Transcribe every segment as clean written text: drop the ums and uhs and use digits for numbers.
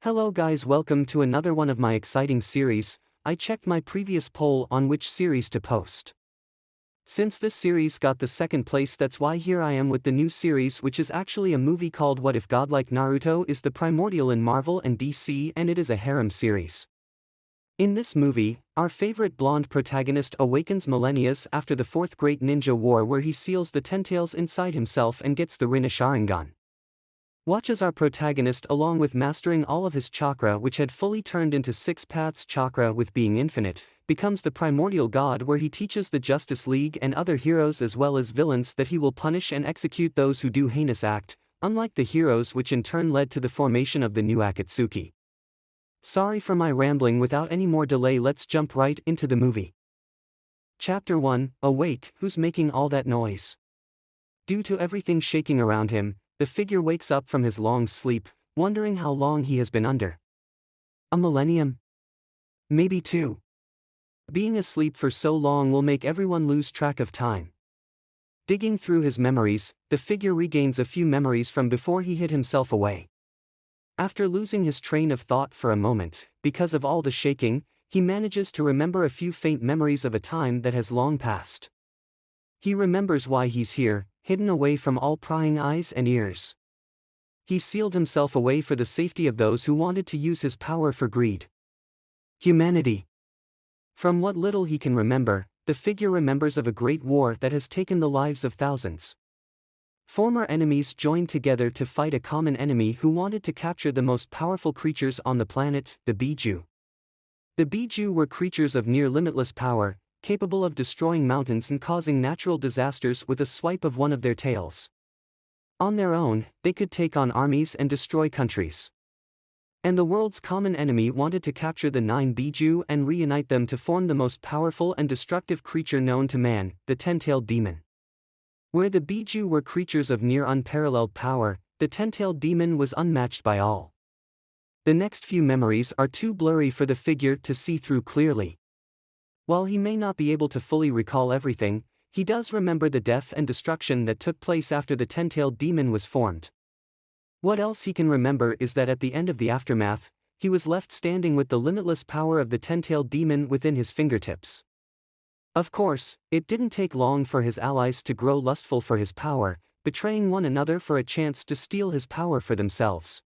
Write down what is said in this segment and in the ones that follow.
Hello guys, welcome to another one of my exciting series. I checked my previous poll on which series to post. Since this series got the second place, that's why here I am with the new series, which is actually a movie called What If Godlike Naruto is the primordial in Marvel and DC, and it is a harem series. In this movie, our favorite blonde protagonist awakens millennia after the fourth great ninja war, where he seals the ten tails inside himself and gets the Rinne Sharingan. Watch as our protagonist, along with mastering all of his chakra, which had fully turned into six paths chakra with being infinite, becomes the primordial god, where he teaches the Justice League and other heroes as well as villains that he will punish and execute those who do heinous act, unlike the heroes, which in turn led to the formation of the new Akatsuki. Sorry for my rambling, without any more delay let's jump right into the movie. Chapter 1, Awake. Who's making all that noise? Due to everything shaking around him, the figure wakes up from his long sleep, wondering how long he has been under. A millennium? Maybe two. Being asleep for so long will make everyone lose track of time. Digging through his memories, the figure regains a few memories from before he hid himself away. After losing his train of thought for a moment, because of all the shaking, he manages to remember a few faint memories of a time that has long passed. He remembers why he's here, hidden away from all prying eyes and ears. He sealed himself away for the safety of those who wanted to use his power for greed. Humanity. From what little he can remember, the figure remembers of a great war that has taken the lives of thousands. Former enemies joined together to fight a common enemy who wanted to capture the most powerful creatures on the planet, the Biju. The Biju were creatures of near limitless power, capable of destroying mountains and causing natural disasters with a swipe of one of their tails. On their own, they could take on armies and destroy countries. And the world's common enemy wanted to capture the 9 Biju and reunite them to form the most powerful and destructive creature known to man, the 10-tailed demon. Where the Biju were creatures of near unparalleled power, the 10-tailed demon was unmatched by all. The next few memories are too blurry for the figure to see through clearly. While he may not be able to fully recall everything, he does remember the death and destruction that took place after the 10-tailed demon was formed. What else he can remember is that at the end of the aftermath, he was left standing with the limitless power of the 10-tailed demon within his fingertips. Of course, it didn't take long for his allies to grow lustful for his power, betraying one another for a chance to steal his power for themselves.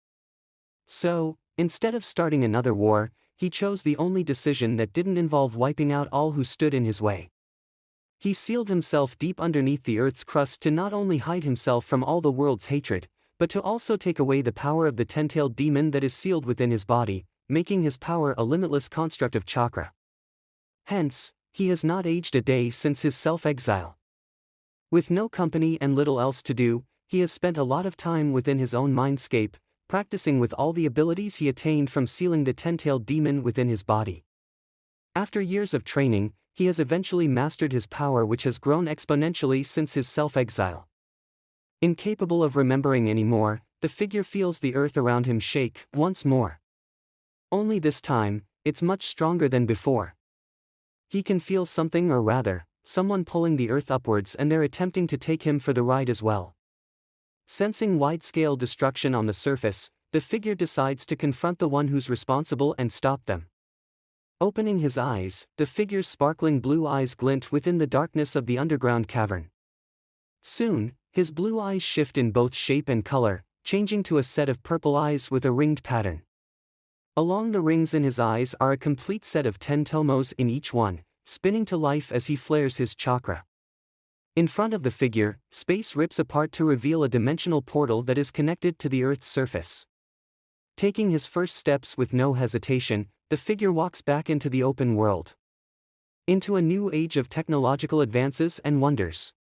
So, instead of starting another war, he chose the only decision that didn't involve wiping out all who stood in his way. He sealed himself deep underneath the earth's crust to not only hide himself from all the world's hatred, but to also take away the power of the 10-tailed demon that is sealed within his body, making his power a limitless construct of chakra. Hence, he has not aged a day since his self-exile. With no company and little else to do, he has spent a lot of time within his own mindscape, practicing with all the abilities he attained from sealing the 10-tailed demon within his body. After years of training, he has eventually mastered his power, which has grown exponentially since his self-exile. Incapable of remembering anymore, the figure feels the earth around him shake once more. Only this time, it's much stronger than before. He can feel something, or rather, someone pulling the earth upwards, and they're attempting to take him for the ride as well. Sensing wide-scale destruction on the surface, the figure decides to confront the one who's responsible and stop them. Opening his eyes, the figure's sparkling blue eyes glint within the darkness of the underground cavern. Soon, his blue eyes shift in both shape and color, changing to a set of purple eyes with a ringed pattern. Along the rings in his eyes are a complete set of 10 tomos in each one, spinning to life as he flares his chakra. In front of the figure, space rips apart to reveal a dimensional portal that is connected to the Earth's surface. Taking his first steps with no hesitation, the figure walks back into the open world. Into a new age of technological advances and wonders.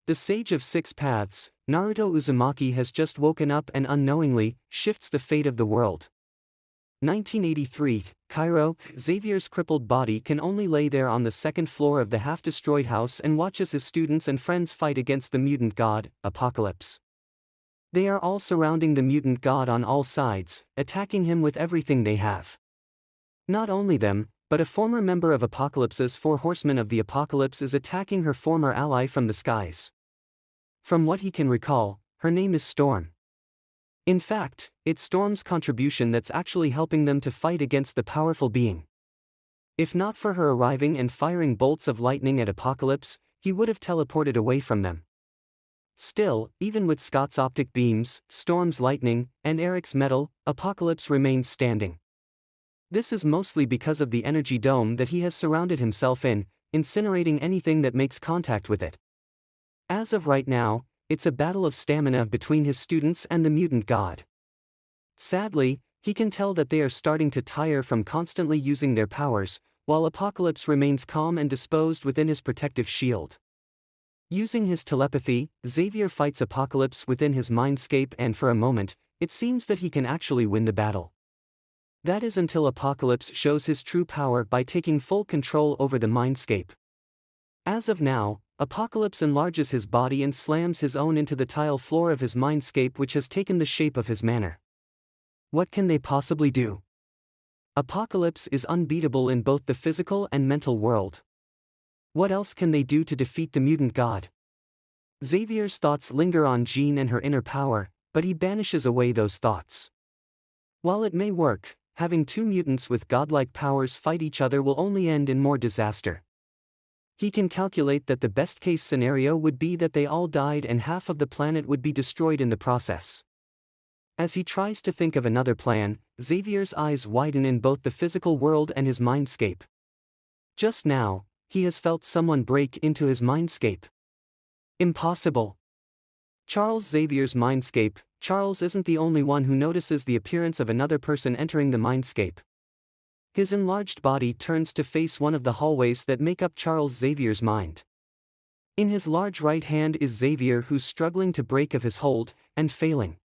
The Sage of Six Paths, Naruto Uzumaki, has just woken up and unknowingly shifts the fate of the world. 1983, Cairo. Xavier's crippled body can only lay there on the second floor of the half-destroyed house and watch as his students and friends fight against the mutant god, Apocalypse. They are all surrounding the mutant god on all sides, attacking him with everything they have. Not only them, but a former member of Apocalypse's 4 Horsemen of the Apocalypse is attacking her former ally from the skies. From what he can recall, her name is Storm. In fact, it's Storm's contribution that's actually helping them to fight against the powerful being. If not for her arriving and firing bolts of lightning at Apocalypse, he would have teleported away from them. Still, even with Scott's optic beams, Storm's lightning, and Eric's metal, Apocalypse remains standing. This is mostly because of the energy dome that he has surrounded himself in, incinerating anything that makes contact with it. As of right now, it's a battle of stamina between his students and the mutant god. Sadly, he can tell that they are starting to tire from constantly using their powers, while Apocalypse remains calm and disposed within his protective shield. Using his telepathy, Xavier fights Apocalypse within his mindscape, and for a moment, it seems that he can actually win the battle. That is until Apocalypse shows his true power by taking full control over the mindscape. As of now, Apocalypse enlarges his body and slams his own into the tile floor of his mindscape, which has taken the shape of his manor. What can they possibly do? Apocalypse is unbeatable in both the physical and mental world. What else can they do to defeat the mutant god? Xavier's thoughts linger on Jean and her inner power, but he banishes away those thoughts. While it may work, having two mutants with godlike powers fight each other will only end in more disaster. He can calculate that the best-case scenario would be that they all died and half of the planet would be destroyed in the process. As he tries to think of another plan, Xavier's eyes widen in both the physical world and his mindscape. Just now, he has felt someone break into his mindscape. Impossible. Charles Xavier's mindscape. Charles isn't the only one who notices the appearance of another person entering the mindscape. His enlarged body turns to face one of the hallways that make up Charles Xavier's mind. In his large right hand is Xavier, who's struggling to break of his hold, and failing.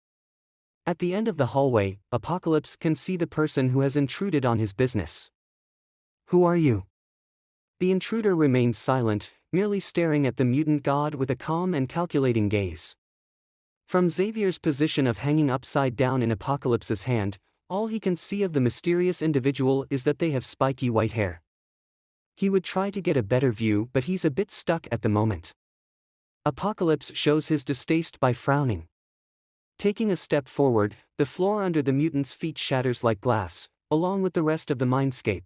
At the end of the hallway, Apocalypse can see the person who has intruded on his business. Who are you? The intruder remains silent, merely staring at the mutant god with a calm and calculating gaze. From Xavier's position of hanging upside down in Apocalypse's hand, all he can see of the mysterious individual is that they have spiky white hair. He would try to get a better view, but he's a bit stuck at the moment. Apocalypse shows his distaste by frowning. Taking a step forward, the floor under the mutant's feet shatters like glass, along with the rest of the mindscape.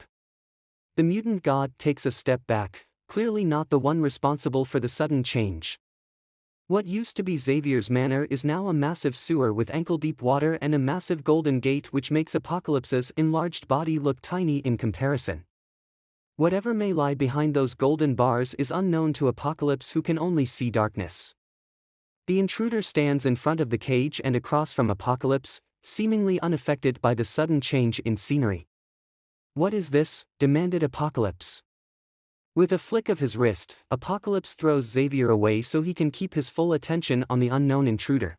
The mutant god takes a step back, clearly not the one responsible for the sudden change. What used to be Xavier's manor is now a massive sewer with ankle-deep water and a massive golden gate, which makes Apocalypse's enlarged body look tiny in comparison. Whatever may lie behind those golden bars is unknown to Apocalypse, who can only see darkness. The intruder stands in front of the cage and across from Apocalypse, seemingly unaffected by the sudden change in scenery. "What is this?" demanded Apocalypse. With a flick of his wrist, Apocalypse throws Xavier away so he can keep his full attention on the unknown intruder.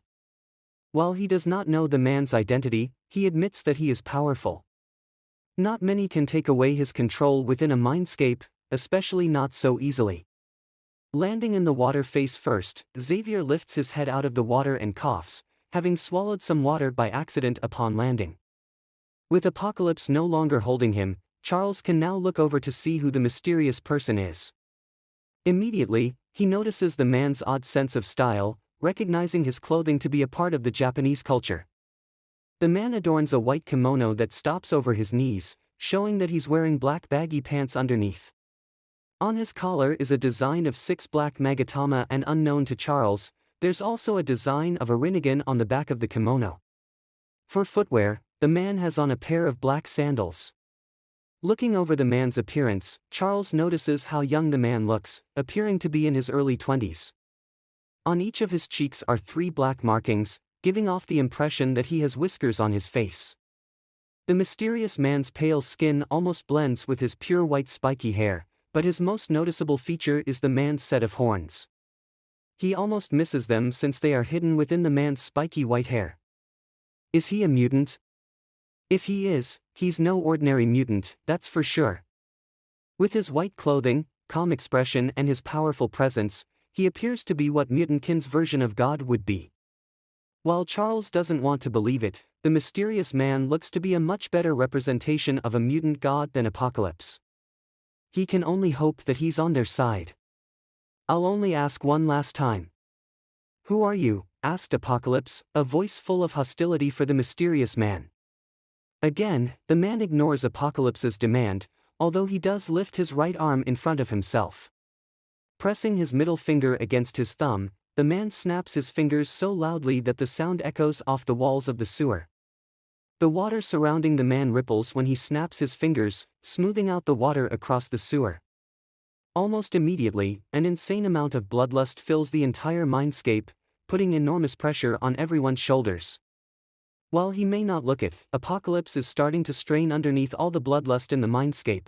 While he does not know the man's identity, he admits that he is powerful. Not many can take away his control within a mindscape, especially not so easily. Landing in the water face first, Xavier lifts his head out of the water and coughs, having swallowed some water by accident upon landing. With Apocalypse no longer holding him, Charles can now look over to see who the mysterious person is. Immediately, he notices the man's odd sense of style, recognizing his clothing to be a part of the Japanese culture. The man adorns a white kimono that stops over his knees, showing that he's wearing black baggy pants underneath. On his collar is a design of 6 black magatama, and unknown to Charles, there's also a design of a rinnegan on the back of the kimono. For footwear, the man has on a pair of black sandals. Looking over the man's appearance, Charles notices how young the man looks, appearing to be in his early 20s. On each of his cheeks are 3 black markings, giving off the impression that he has whiskers on his face. The mysterious man's pale skin almost blends with his pure white spiky hair, but his most noticeable feature is the man's set of horns. He almost misses them since they are hidden within the man's spiky white hair. Is he a mutant? If he is, he's no ordinary mutant, that's for sure. With his white clothing, calm expression and his powerful presence, he appears to be what Mutantkin's version of God would be. While Charles doesn't want to believe it, the mysterious man looks to be a much better representation of a mutant god than Apocalypse. He can only hope that he's on their side. "I'll only ask one last time. Who are you?" asked Apocalypse, a voice full of hostility for the mysterious man. Again, the man ignores Apocalypse's demand, although he does lift his right arm in front of himself. Pressing his middle finger against his thumb, the man snaps his fingers so loudly that the sound echoes off the walls of the sewer. The water surrounding the man ripples when he snaps his fingers, smoothing out the water across the sewer. Almost immediately, an insane amount of bloodlust fills the entire mindscape, putting enormous pressure on everyone's shoulders. While he may not look it, Apocalypse is starting to strain underneath all the bloodlust in the mindscape.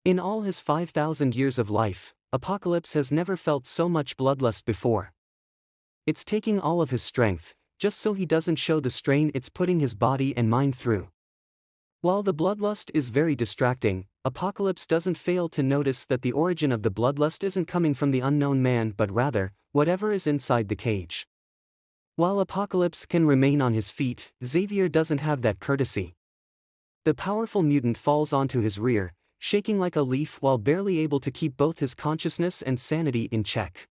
In all his 5,000 years of life, Apocalypse has never felt so much bloodlust before. It's taking all of his strength, just so he doesn't show the strain it's putting his body and mind through. While the bloodlust is very distracting, Apocalypse doesn't fail to notice that the origin of the bloodlust isn't coming from the unknown man but rather, whatever is inside the cage. While Apocalypse can remain on his feet, Xavier doesn't have that courtesy. The powerful mutant falls onto his rear, shaking like a leaf while barely able to keep both his consciousness and sanity in check.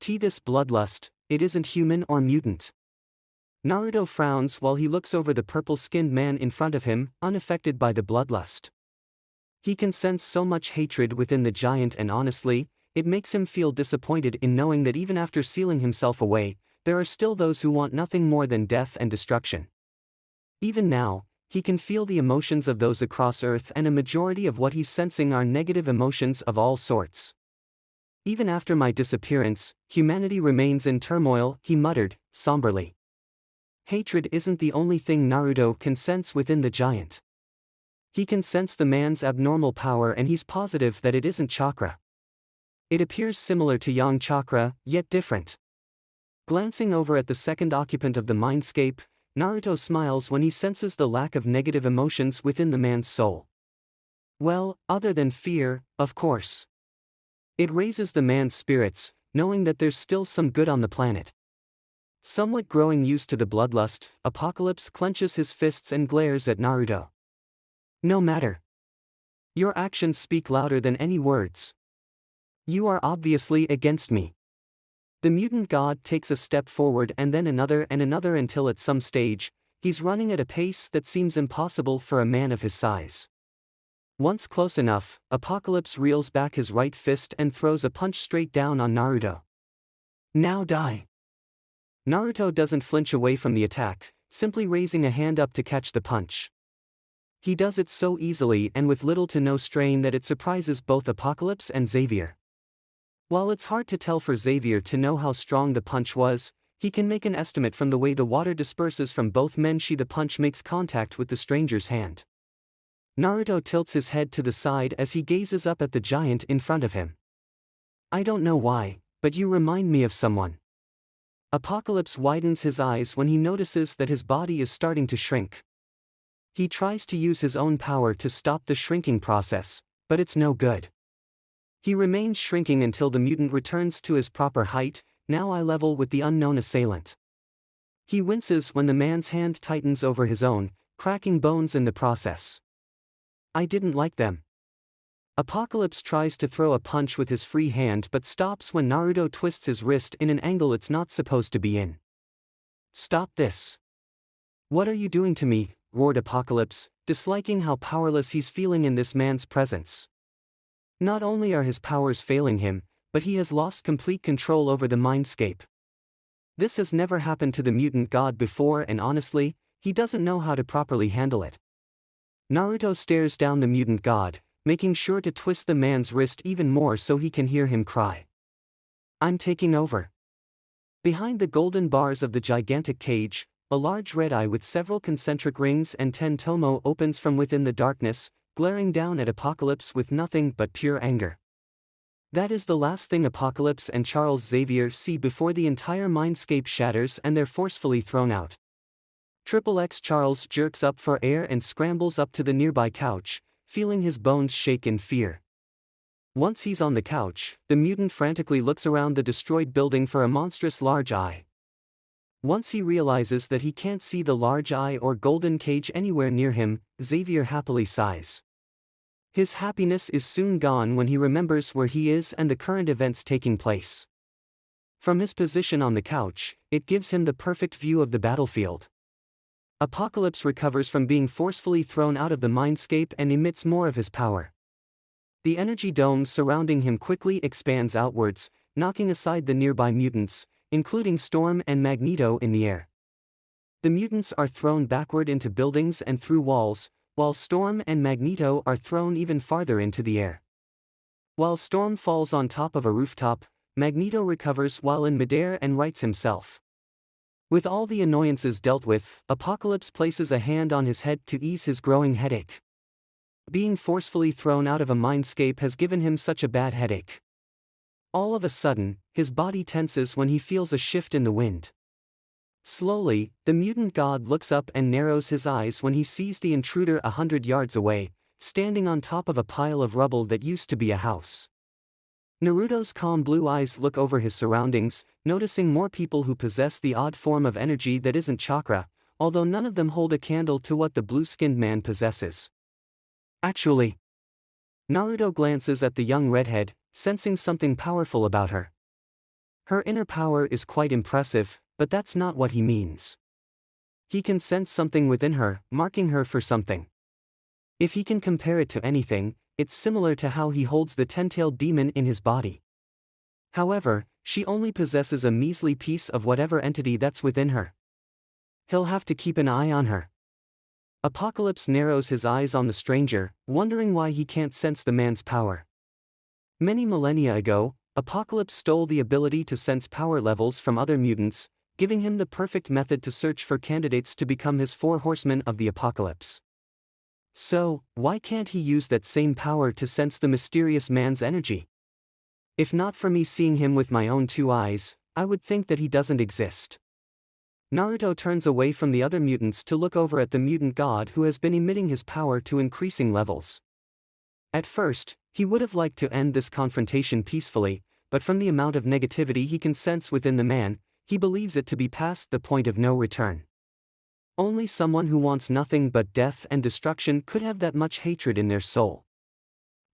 This bloodlust, it isn't human or mutant. Naruto frowns while he looks over the purple-skinned man in front of him, unaffected by the bloodlust. He can sense so much hatred within the giant and honestly, it makes him feel disappointed in knowing that even after sealing himself away, there are still those who want nothing more than death and destruction. Even now, he can feel the emotions of those across Earth and a majority of what he's sensing are negative emotions of all sorts. Even after my disappearance, humanity remains in turmoil, he muttered, somberly. Hatred isn't the only thing Naruto can sense within the giant. He can sense the man's abnormal power and he's positive that it isn't chakra. It appears similar to yang chakra, yet different. Glancing over at the second occupant of the mindscape, Naruto smiles when he senses the lack of negative emotions within the man's soul. Well, other than fear, of course. It raises the man's spirits, knowing that there's still some good on the planet. Somewhat growing used to the bloodlust, Apocalypse clenches his fists and glares at Naruto. No matter. Your actions speak louder than any words. You are obviously against me. The mutant god takes a step forward and then another until at some stage, he's running at a pace that seems impossible for a man of his size. Once close enough, Apocalypse reels back his right fist and throws a punch straight down on Naruto. Now die. Naruto doesn't flinch away from the attack, simply raising a hand up to catch the punch. He does it so easily and with little to no strain that it surprises both Apocalypse and Xavier. While it's hard to tell for Xavier to know how strong the punch was, he can make an estimate from the way the water disperses from both men. The punch makes contact with the stranger's hand. Naruto tilts his head to the side as he gazes up at the giant in front of him. I don't know why, but you remind me of someone. Apocalypse widens his eyes when he notices that his body is starting to shrink. He tries to use his own power to stop the shrinking process, but it's no good. He remains shrinking until the mutant returns to his proper height, now eye level with the unknown assailant. He winces when the man's hand tightens over his own, cracking bones in the process. I didn't like them. Apocalypse tries to throw a punch with his free hand but stops when Naruto twists his wrist in an angle it's not supposed to be in. Stop this. What are you doing to me? Roared Apocalypse, disliking how powerless he's feeling in this man's presence. Not only are his powers failing him, but he has lost complete control over the mindscape. This has never happened to the mutant god before and honestly, he doesn't know how to properly handle it. Naruto stares down the mutant god, making sure to twist the man's wrist even more so he can hear him cry. I'm taking over. Behind the golden bars of the gigantic cage, a large red eye with several concentric rings and 10 tomo opens from within the darkness, glaring down at Apocalypse with nothing but pure anger. That is the last thing Apocalypse and Charles Xavier see before the entire mindscape shatters and they're forcefully thrown out. XXX Charles jerks up for air and scrambles up to the nearby couch, feeling his bones shake in fear. Once he's on the couch, the mutant frantically looks around the destroyed building for a monstrous large eye. Once he realizes that he can't see the large eye or golden cage anywhere near him, Xavier happily sighs. His happiness is soon gone when he remembers where he is and the current events taking place. From his position on the couch, it gives him the perfect view of the battlefield. Apocalypse recovers from being forcefully thrown out of the mindscape and emits more of his power. The energy dome surrounding him quickly expands outwards, knocking aside the nearby mutants, including Storm and Magneto, in the air. The mutants are thrown backward into buildings and through walls, while Storm and Magneto are thrown even farther into the air. While Storm falls on top of a rooftop, Magneto recovers while in midair and rights himself. With all the annoyances dealt with, Apocalypse places a hand on his head to ease his growing headache. Being forcefully thrown out of a mindscape has given him such a bad headache. All of a sudden, his body tenses when he feels a shift in the wind. Slowly, the mutant god looks up and narrows his eyes when he sees the intruder 100 yards away, standing on top of a pile of rubble that used to be a house. Naruto's calm blue eyes look over his surroundings, noticing more people who possess the odd form of energy that isn't chakra, although none of them hold a candle to what the blue-skinned man possesses. Actually, Naruto glances at the young redhead, sensing something powerful about her. Her inner power is quite impressive, but that's not what he means. He can sense something within her, marking her for something. If he can compare it to anything, it's similar to how he holds the ten-tailed demon in his body. However, she only possesses a measly piece of whatever entity that's within her. He'll have to keep an eye on her. Apocalypse narrows his eyes on the stranger, wondering why he can't sense the man's power. Many millennia ago, Apocalypse stole the ability to sense power levels from other mutants, giving him the perfect method to search for candidates to become his 4 horsemen of the apocalypse. So, why can't he use that same power to sense the mysterious man's energy? If not for me seeing him with my own 2 eyes, I would think that he doesn't exist. Naruto turns away from the other mutants to look over at the mutant god who has been emitting his power to increasing levels. At first, he would have liked to end this confrontation peacefully, but from the amount of negativity he can sense within the man, he believes it to be past the point of no return. Only someone who wants nothing but death and destruction could have that much hatred in their soul.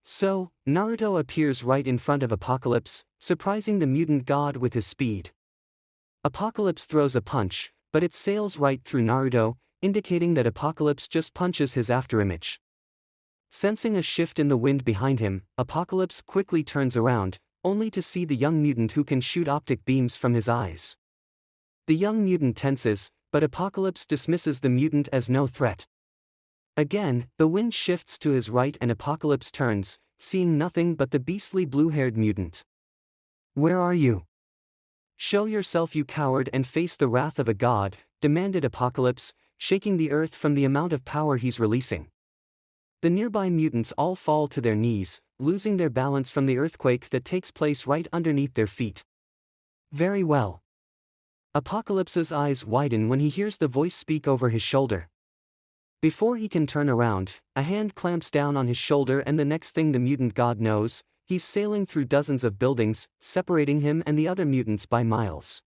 So, Naruto appears right in front of Apocalypse, surprising the mutant god with his speed. Apocalypse throws a punch, but it sails right through Naruto, indicating that Apocalypse just punches his afterimage. Sensing a shift in the wind behind him, Apocalypse quickly turns around, only to see the young mutant who can shoot optic beams from his eyes. The young mutant tenses, but Apocalypse dismisses the mutant as no threat. Again, the wind shifts to his right and Apocalypse turns, seeing nothing but the beastly blue-haired mutant. "Where are you? Show yourself, you coward, and face the wrath of a god," demanded Apocalypse, shaking the earth from the amount of power he's releasing. The nearby mutants all fall to their knees, losing their balance from the earthquake that takes place right underneath their feet. Very well. Apocalypse's eyes widen when he hears the voice speak over his shoulder. Before he can turn around, a hand clamps down on his shoulder and the next thing the mutant god knows, he's sailing through dozens of buildings, separating him and the other mutants by miles.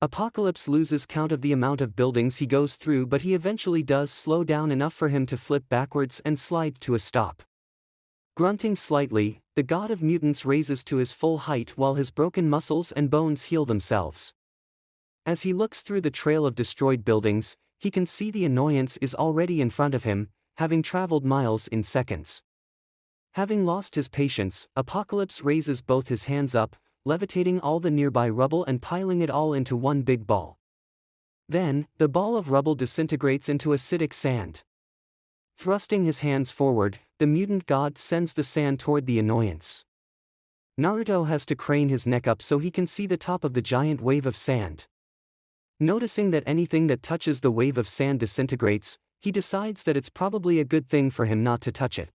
Apocalypse loses count of the amount of buildings he goes through, but he eventually does slow down enough for him to flip backwards and slide to a stop. Grunting slightly, the god of mutants raises to his full height while his broken muscles and bones heal themselves. As he looks through the trail of destroyed buildings, he can see the annoyance is already in front of him, having traveled miles in seconds. Having lost his patience, Apocalypse raises both his hands up, levitating all the nearby rubble and piling it all into one big ball. Then, the ball of rubble disintegrates into acidic sand. Thrusting his hands forward, the mutant god sends the sand toward the annoyance. Naruto has to crane his neck up so he can see the top of the giant wave of sand. Noticing that anything that touches the wave of sand disintegrates, he decides that it's probably a good thing for him not to touch it.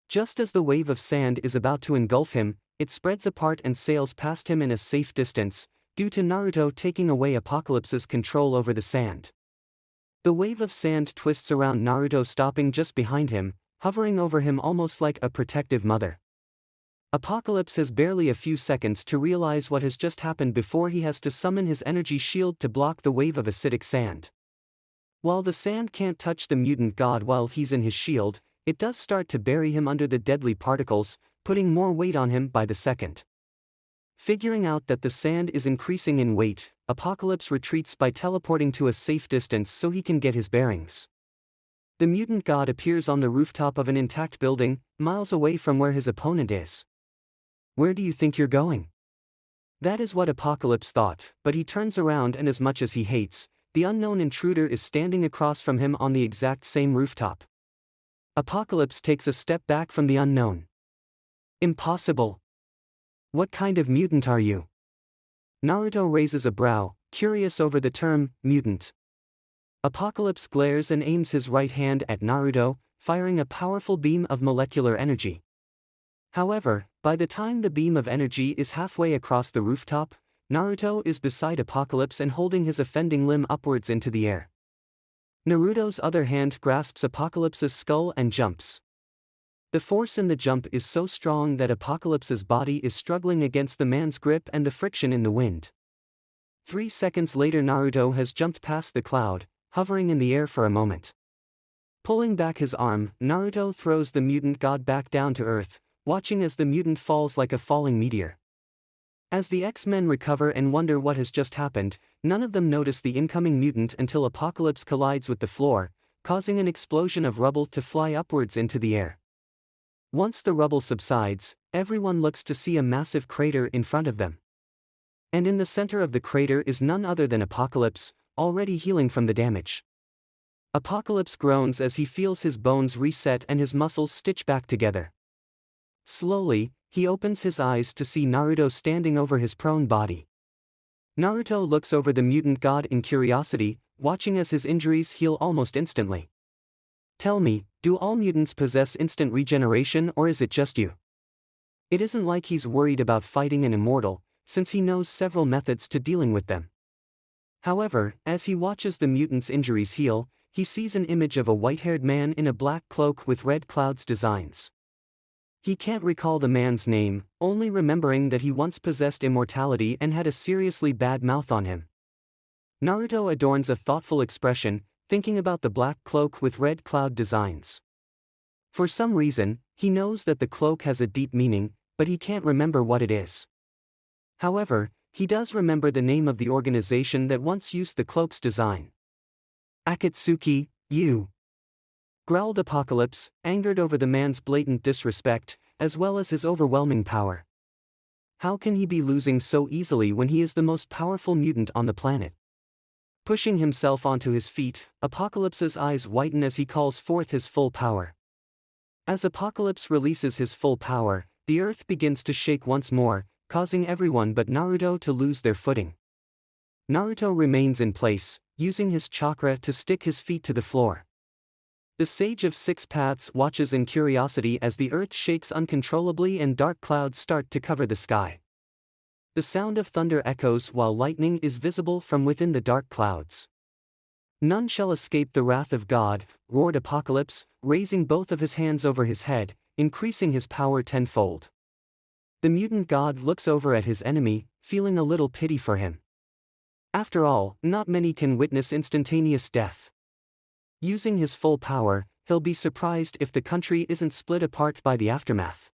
Just as the wave of sand is about to engulf him, it spreads apart and sails past him in a safe distance, due to Naruto taking away Apocalypse's control over the sand. The wave of sand twists around Naruto, stopping just behind him, hovering over him almost like a protective mother. Apocalypse has barely a few seconds to realize what has just happened before he has to summon his energy shield to block the wave of acidic sand. While the sand can't touch the mutant god while he's in his shield, it does start to bury him under the deadly particles, putting more weight on him by the second. Figuring out that the sand is increasing in weight, Apocalypse retreats by teleporting to a safe distance so he can get his bearings. The mutant god appears on the rooftop of an intact building, miles away from where his opponent is. Where do you think you're going? That is what Apocalypse thought, but he turns around and as much as he hates, the unknown intruder is standing across from him on the exact same rooftop. Apocalypse takes a step back from the unknown. Impossible. What kind of mutant are you? Naruto raises a brow, curious over the term, mutant. Apocalypse glares and aims his right hand at Naruto, firing a powerful beam of molecular energy. However, by the time the beam of energy is halfway across the rooftop, Naruto is beside Apocalypse and holding his offending limb upwards into the air. Naruto's other hand grasps Apocalypse's skull and jumps. The force in the jump is so strong that Apocalypse's body is struggling against the man's grip and the friction in the wind. 3 seconds later Naruto has jumped past the cloud, hovering in the air for a moment. Pulling back his arm, Naruto throws the mutant god back down to earth, watching as the mutant falls like a falling meteor. As the X-Men recover and wonder what has just happened, none of them notice the incoming mutant until Apocalypse collides with the floor, causing an explosion of rubble to fly upwards into the air. Once the rubble subsides, everyone looks to see a massive crater in front of them. And in the center of the crater is none other than Apocalypse, already healing from the damage. Apocalypse groans as he feels his bones reset and his muscles stitch back together. Slowly, he opens his eyes to see Naruto standing over his prone body. Naruto looks over the mutant god in curiosity, watching as his injuries heal almost instantly. Tell me, do all mutants possess instant regeneration or is it just you? It isn't like he's worried about fighting an immortal, since he knows several methods to dealing with them. However, as he watches the mutant's injuries heal, he sees an image of a white-haired man in a black cloak with red clouds designs. He can't recall the man's name, only remembering that he once possessed immortality and had a seriously bad mouth on him. Naruto adorns a thoughtful expression, thinking about the black cloak with red cloud designs. For some reason, he knows that the cloak has a deep meaning, but he can't remember what it is. However, he does remember the name of the organization that once used the cloak's design. Akatsuki, you. Growled Apocalypse, angered over the man's blatant disrespect, as well as his overwhelming power. How can he be losing so easily when he is the most powerful mutant on the planet? Pushing himself onto his feet, Apocalypse's eyes whiten as he calls forth his full power. As Apocalypse releases his full power, the earth begins to shake once more, causing everyone but Naruto to lose their footing. Naruto remains in place, using his chakra to stick his feet to the floor. The Sage of Six Paths watches in curiosity as the earth shakes uncontrollably and dark clouds start to cover the sky. The sound of thunder echoes while lightning is visible from within the dark clouds. None shall escape the wrath of God, roared Apocalypse, raising both of his hands over his head, increasing his power tenfold. The mutant god looks over at his enemy, feeling a little pity for him. After all, not many can witness instantaneous death. Using his full power, he'll be surprised if the country isn't split apart by the aftermath.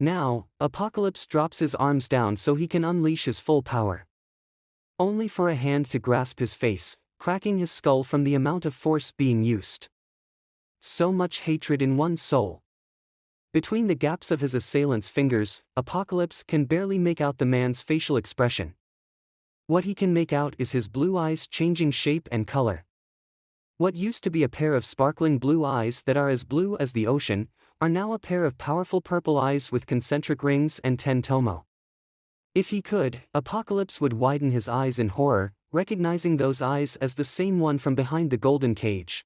Now, Apocalypse drops his arms down so he can unleash his full power. Only for a hand to grasp his face, cracking his skull from the amount of force being used. So much hatred in one soul. Between the gaps of his assailant's fingers, Apocalypse can barely make out the man's facial expression. What he can make out is his blue eyes changing shape and color. What used to be a pair of sparkling blue eyes that are as blue as the ocean, are now a pair of powerful purple eyes with concentric rings and 10 tomo. If he could, Apocalypse would widen his eyes in horror, recognizing those eyes as the same one from behind the golden cage.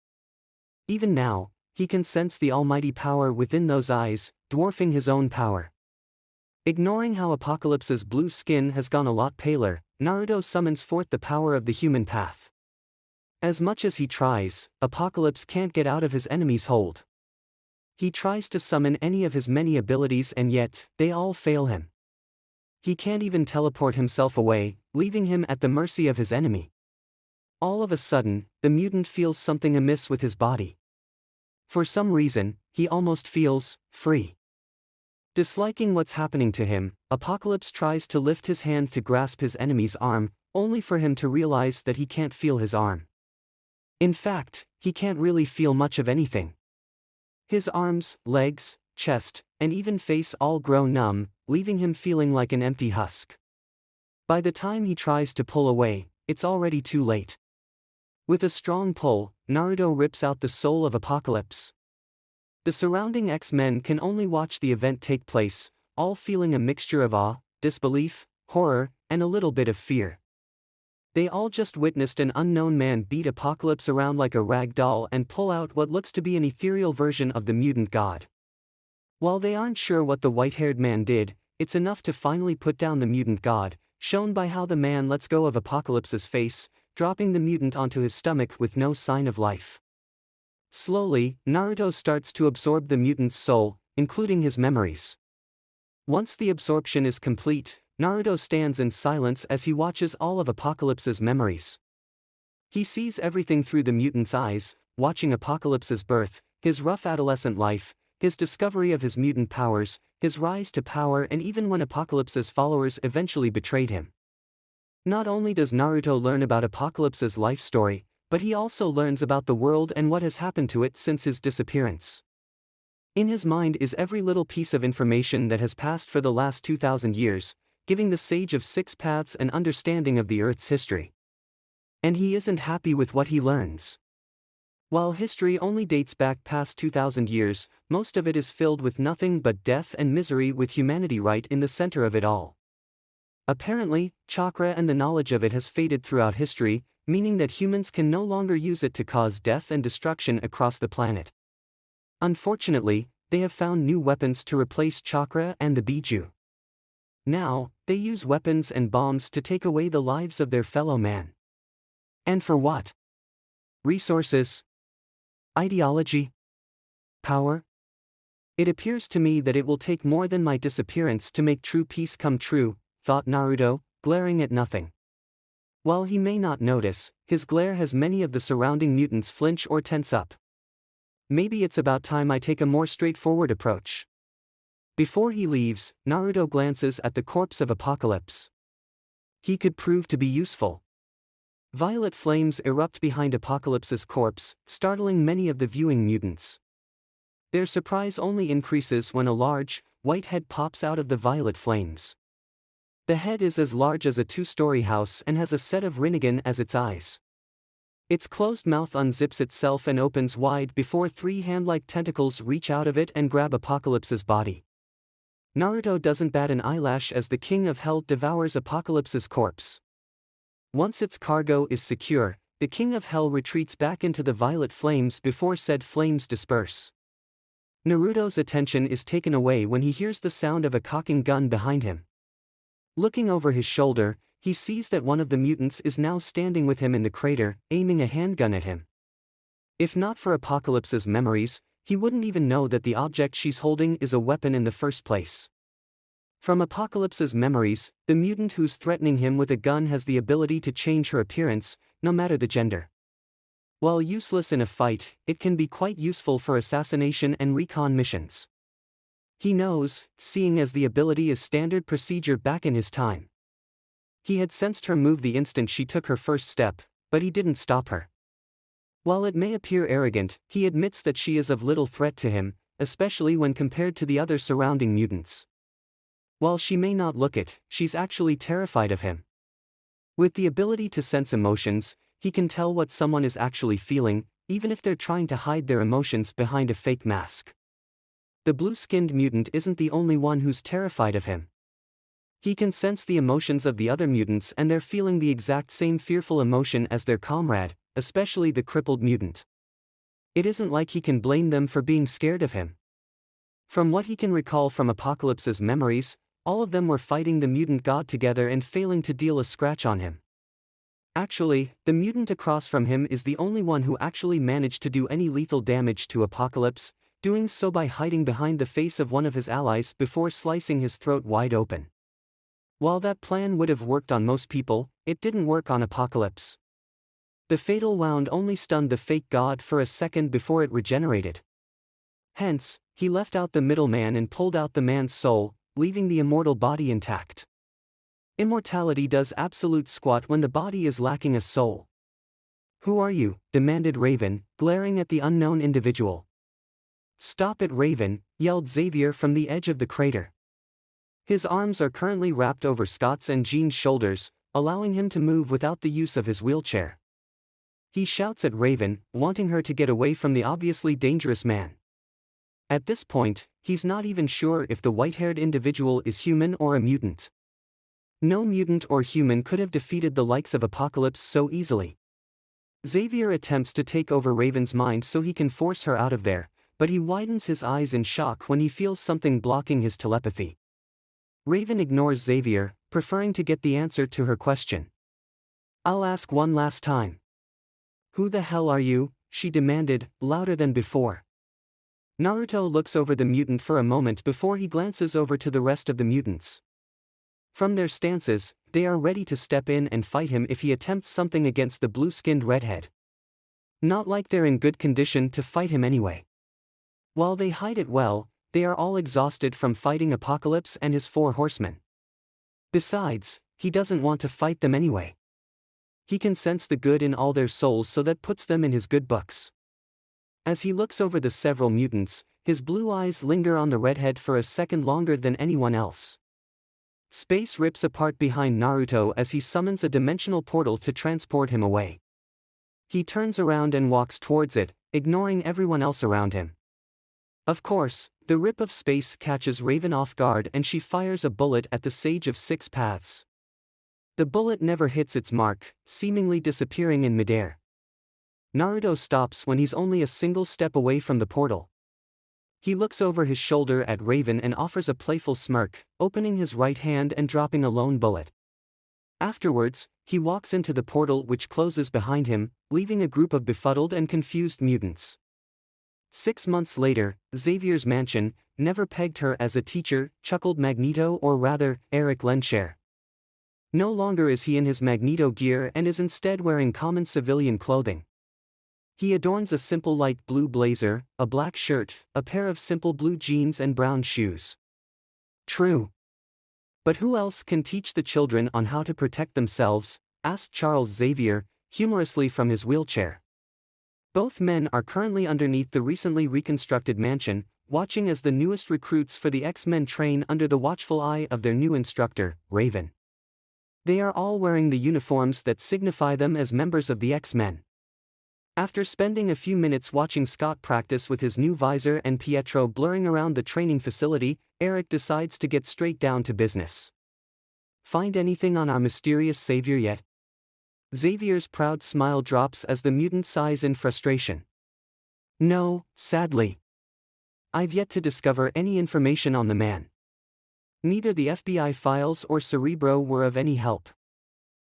Even now, he can sense the almighty power within those eyes, dwarfing his own power. Ignoring how Apocalypse's blue skin has gone a lot paler, Naruto summons forth the power of the human path. As much as he tries, Apocalypse can't get out of his enemy's hold. He tries to summon any of his many abilities and yet, they all fail him. He can't even teleport himself away, leaving him at the mercy of his enemy. All of a sudden, the mutant feels something amiss with his body. For some reason, he almost feels free. Disliking what's happening to him, Apocalypse tries to lift his hand to grasp his enemy's arm, only for him to realize that he can't feel his arm. In fact, he can't really feel much of anything. His arms, legs, chest, and even face all grow numb, leaving him feeling like an empty husk. By the time he tries to pull away, it's already too late. With a strong pull, Naruto rips out the soul of Apocalypse. The surrounding X-Men can only watch the event take place, all feeling a mixture of awe, disbelief, horror, and a little bit of fear. They all just witnessed an unknown man beat Apocalypse around like a rag doll and pull out what looks to be an ethereal version of the mutant god. While they aren't sure what the white-haired man did, it's enough to finally put down the mutant god, shown by how the man lets go of Apocalypse's face, dropping the mutant onto his stomach with no sign of life. Slowly, Naruto starts to absorb the mutant's soul, including his memories. Once the absorption is complete, Naruto stands in silence as he watches all of Apocalypse's memories. He sees everything through the mutant's eyes, watching Apocalypse's birth, his rough adolescent life, his discovery of his mutant powers, his rise to power, and even when Apocalypse's followers eventually betrayed him. Not only does Naruto learn about Apocalypse's life story, but he also learns about the world and what has happened to it since his disappearance. In his mind is every little piece of information that has passed for the last 2,000 years, giving the Sage of Six Paths an understanding of the Earth's history. And he isn't happy with what he learns. While history only dates back past 2,000 years, most of it is filled with nothing but death and misery, with humanity right in the center of it all. Apparently, chakra and the knowledge of it has faded throughout history, meaning that humans can no longer use it to cause death and destruction across the planet. Unfortunately, they have found new weapons to replace chakra and the Biju. Now, they use weapons and bombs to take away the lives of their fellow man. And for what? Resources? Ideology? Power? It appears to me that it will take more than my disappearance to make true peace come true, thought Naruto, glaring at nothing. While he may not notice, his glare has many of the surrounding mutants flinch or tense up. Maybe it's about time I take a more straightforward approach. Before he leaves, Naruto glances at the corpse of Apocalypse. He could prove to be useful. Violet flames erupt behind Apocalypse's corpse, startling many of the viewing mutants. Their surprise only increases when a large, white head pops out of the violet flames. The head is as large as a two-story house and has a set of Rinnegan as its eyes. Its closed mouth unzips itself and opens wide before three hand-like tentacles reach out of it and grab Apocalypse's body. Naruto doesn't bat an eyelash as the King of Hell devours Apocalypse's corpse. Once its cargo is secure, the King of Hell retreats back into the violet flames before said flames disperse. Naruto's attention is taken away when he hears the sound of a cocking gun behind him. Looking over his shoulder, he sees that one of the mutants is now standing with him in the crater, aiming a handgun at him. If not for Apocalypse's memories, he wouldn't even know that the object she's holding is a weapon in the first place. From Apocalypse's memories, the mutant who's threatening him with a gun has the ability to change her appearance, no matter the gender. While useless in a fight, it can be quite useful for assassination and recon missions. He knows, seeing as the ability is standard procedure back in his time. He had sensed her move the instant she took her first step, but he didn't stop her. While it may appear arrogant, he admits that she is of little threat to him, especially when compared to the other surrounding mutants. While she may not look it, she's actually terrified of him. With the ability to sense emotions, he can tell what someone is actually feeling, even if they're trying to hide their emotions behind a fake mask. The blue-skinned mutant isn't the only one who's terrified of him. He can sense the emotions of the other mutants and they're feeling the exact same fearful emotion as their comrade, especially the crippled mutant. It isn't like he can blame them for being scared of him. From what he can recall from Apocalypse's memories, all of them were fighting the mutant god together and failing to deal a scratch on him. Actually, the mutant across from him is the only one who actually managed to do any lethal damage to Apocalypse, doing so by hiding behind the face of one of his allies before slicing his throat wide open. While that plan would have worked on most people, it didn't work on Apocalypse. The fatal wound only stunned the fake god for a second before it regenerated. Hence, he left out the middleman and pulled out the man's soul, leaving the immortal body intact. Immortality does absolute squat when the body is lacking a soul. "Who are you?" demanded Raven, glaring at the unknown individual. "Stop it, Raven," yelled Xavier from the edge of the crater. His arms are currently wrapped over Scott's and Jean's shoulders, allowing him to move without the use of his wheelchair. He shouts at Raven, wanting her to get away from the obviously dangerous man. At this point, he's not even sure if the white-haired individual is human or a mutant. No mutant or human could have defeated the likes of Apocalypse so easily. Xavier attempts to take over Raven's mind so he can force her out of there, but he widens his eyes in shock when he feels something blocking his telepathy. Raven ignores Xavier, preferring to get the answer to her question. "I'll ask one last time. Who the hell are you?" she demanded, louder than before. Naruto looks over the mutant for a moment before he glances over to the rest of the mutants. From their stances, they are ready to step in and fight him if he attempts something against the blue-skinned redhead. Not like they're in good condition to fight him anyway. While they hide it well, they are all exhausted from fighting Apocalypse and his 4 horsemen. Besides, he doesn't want to fight them anyway. He can sense the good in all their souls, so that puts them in his good books. As he looks over the several mutants, his blue eyes linger on the redhead for a second longer than anyone else. Space rips apart behind Naruto as he summons a dimensional portal to transport him away. He turns around and walks towards it, ignoring everyone else around him. Of course, the rip of space catches Raven off guard and she fires a bullet at the Sage of Six Paths. The bullet never hits its mark, seemingly disappearing in midair. Naruto stops when he's only a single step away from the portal. He looks over his shoulder at Raven and offers a playful smirk, opening his right hand and dropping a lone bullet. Afterwards, he walks into the portal which closes behind him, leaving a group of befuddled and confused mutants. 6 months later, Xavier's mansion, "Never pegged her as a teacher," chuckled Magneto, or rather, Eric Lenscher. No longer is he in his Magneto gear and is instead wearing common civilian clothing. He adorns a simple light blue blazer, a black shirt, a pair of simple blue jeans and brown shoes. True. But who else can teach the children on how to protect themselves? Asked Charles Xavier, humorously from his wheelchair. Both men are currently underneath the recently reconstructed mansion, watching as the newest recruits for the X-Men train under the watchful eye of their new instructor, Raven. They are all wearing the uniforms that signify them as members of the X-Men. After spending a few minutes watching Scott practice with his new visor and Pietro blurring around the training facility, Eric decides to get straight down to business. "Find anything on our mysterious savior yet?" Xavier's proud smile drops as the mutant sighs in frustration. "No, sadly. I've yet to discover any information on the man. Neither the FBI files or Cerebro were of any help.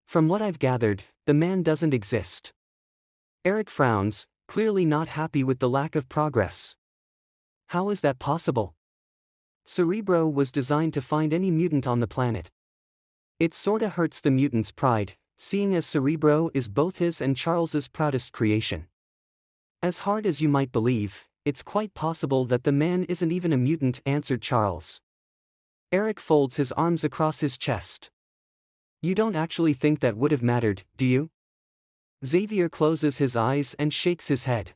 From what I've gathered, the man doesn't exist." Eric frowns, clearly not happy with the lack of progress. "How is that possible? Cerebro was designed to find any mutant on the planet. It sorta hurts the mutant's pride, seeing as Cerebro is both his and Charles's proudest creation. As hard as you might believe, it's quite possible that the man isn't even a mutant," answered Charles. Eric folds his arms across his chest. "You don't actually think that would have mattered, do you?" Xavier closes his eyes and shakes his head.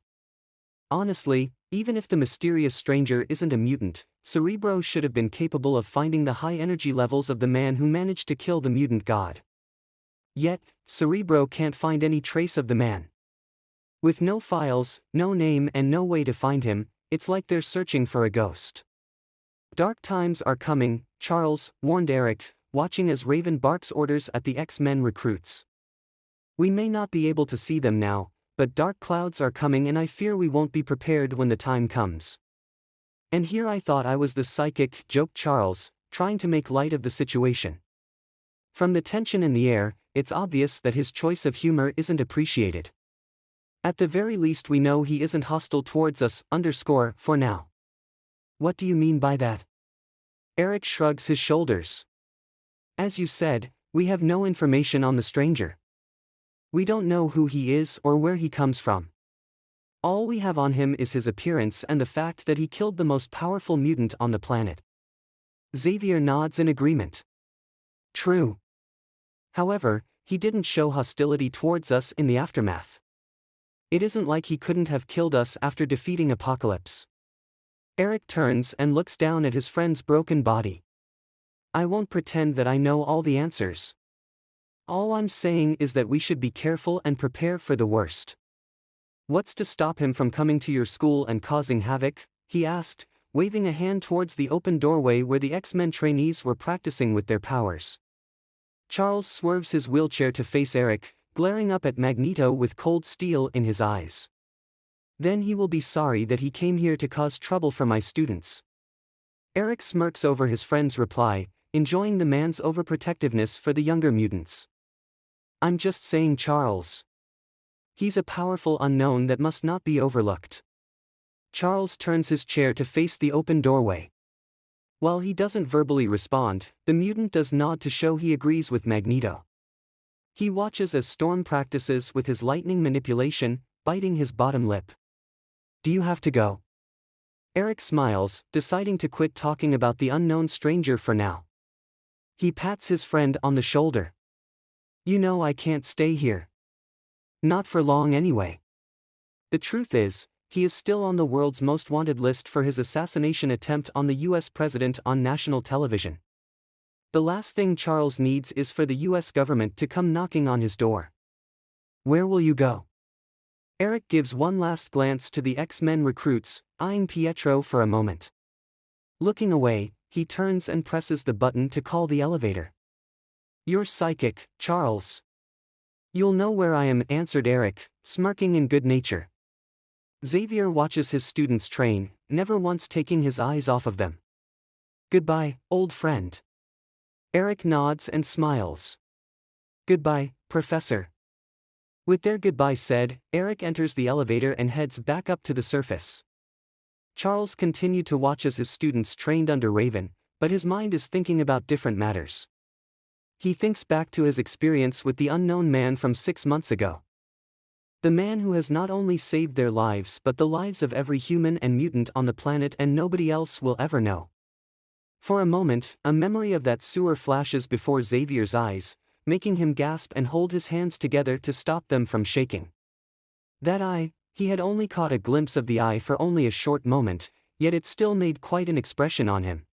"Honestly, even if the mysterious stranger isn't a mutant, Cerebro should have been capable of finding the high energy levels of the man who managed to kill the mutant god. Yet, Cerebro can't find any trace of the man. With no files, no name and no way to find him, it's like they're searching for a ghost." "Dark times are coming," Charles warned Eric, watching as Raven barks orders at the X-Men recruits. "We may not be able to see them now, but dark clouds are coming and I fear we won't be prepared when the time comes." "And here I thought I was the psychic," joked Charles, trying to make light of the situation. From the tension in the air, it's obvious that his choice of humor isn't appreciated. "At the very least we know he isn't hostile towards us, for now." "What do you mean by that?" Eric shrugs his shoulders. "As you said, we have no information on the stranger. We don't know who he is or where he comes from. All we have on him is his appearance and the fact that he killed the most powerful mutant on the planet. Xavier nods in agreement. True. However, he didn't show hostility towards us in the aftermath. It isn't like he couldn't have killed us after defeating Apocalypse. Eric turns and looks down at his friend's broken body. I won't pretend that I know all the answers. All I'm saying is that we should be careful and prepare for the worst. What's to stop him from coming to your school and causing havoc? He asked, waving a hand towards the open doorway where the X-Men trainees were practicing with their powers. Charles swerves his wheelchair to face Eric, glaring up at Magneto with cold steel in his eyes. Then he will be sorry that he came here to cause trouble for my students. Eric smirks over his friend's reply, enjoying the man's overprotectiveness for the younger mutants. I'm just saying, Charles. He's a powerful unknown that must not be overlooked. Charles turns his chair to face the open doorway. While he doesn't verbally respond, the mutant does nod to show he agrees with Magneto. He watches as Storm practices with his lightning manipulation, biting his bottom lip. Do you have to go? Eric smiles, deciding to quit talking about the unknown stranger for now. He pats his friend on the shoulder. You know I can't stay here. Not for long anyway. The truth is, he is still on the world's most wanted list for his assassination attempt on the US president on national television. The last thing Charles needs is for the US government to come knocking on his door. Where will you go? Eric gives one last glance to the X-Men recruits, eyeing Pietro for a moment. Looking away, he turns and presses the button to call the elevator. You're psychic, Charles. You'll know where I am, answered Eric, smirking in good nature. Xavier watches his students train, never once taking his eyes off of them. Goodbye, old friend. Eric nods and smiles. Goodbye, Professor. With their goodbye said, Eric enters the elevator and heads back up to the surface. Charles continued to watch as his students trained under Raven, but his mind is thinking about different matters. He thinks back to his experience with the unknown man from 6 months ago. The man who has not only saved their lives but the lives of every human and mutant on the planet, and nobody else will ever know. For a moment, a memory of that sewer flashes before Xavier's eyes, making him gasp and hold his hands together to stop them from shaking. That eye, he had only caught a glimpse of the eye for only a short moment, yet it still made quite an expression on him.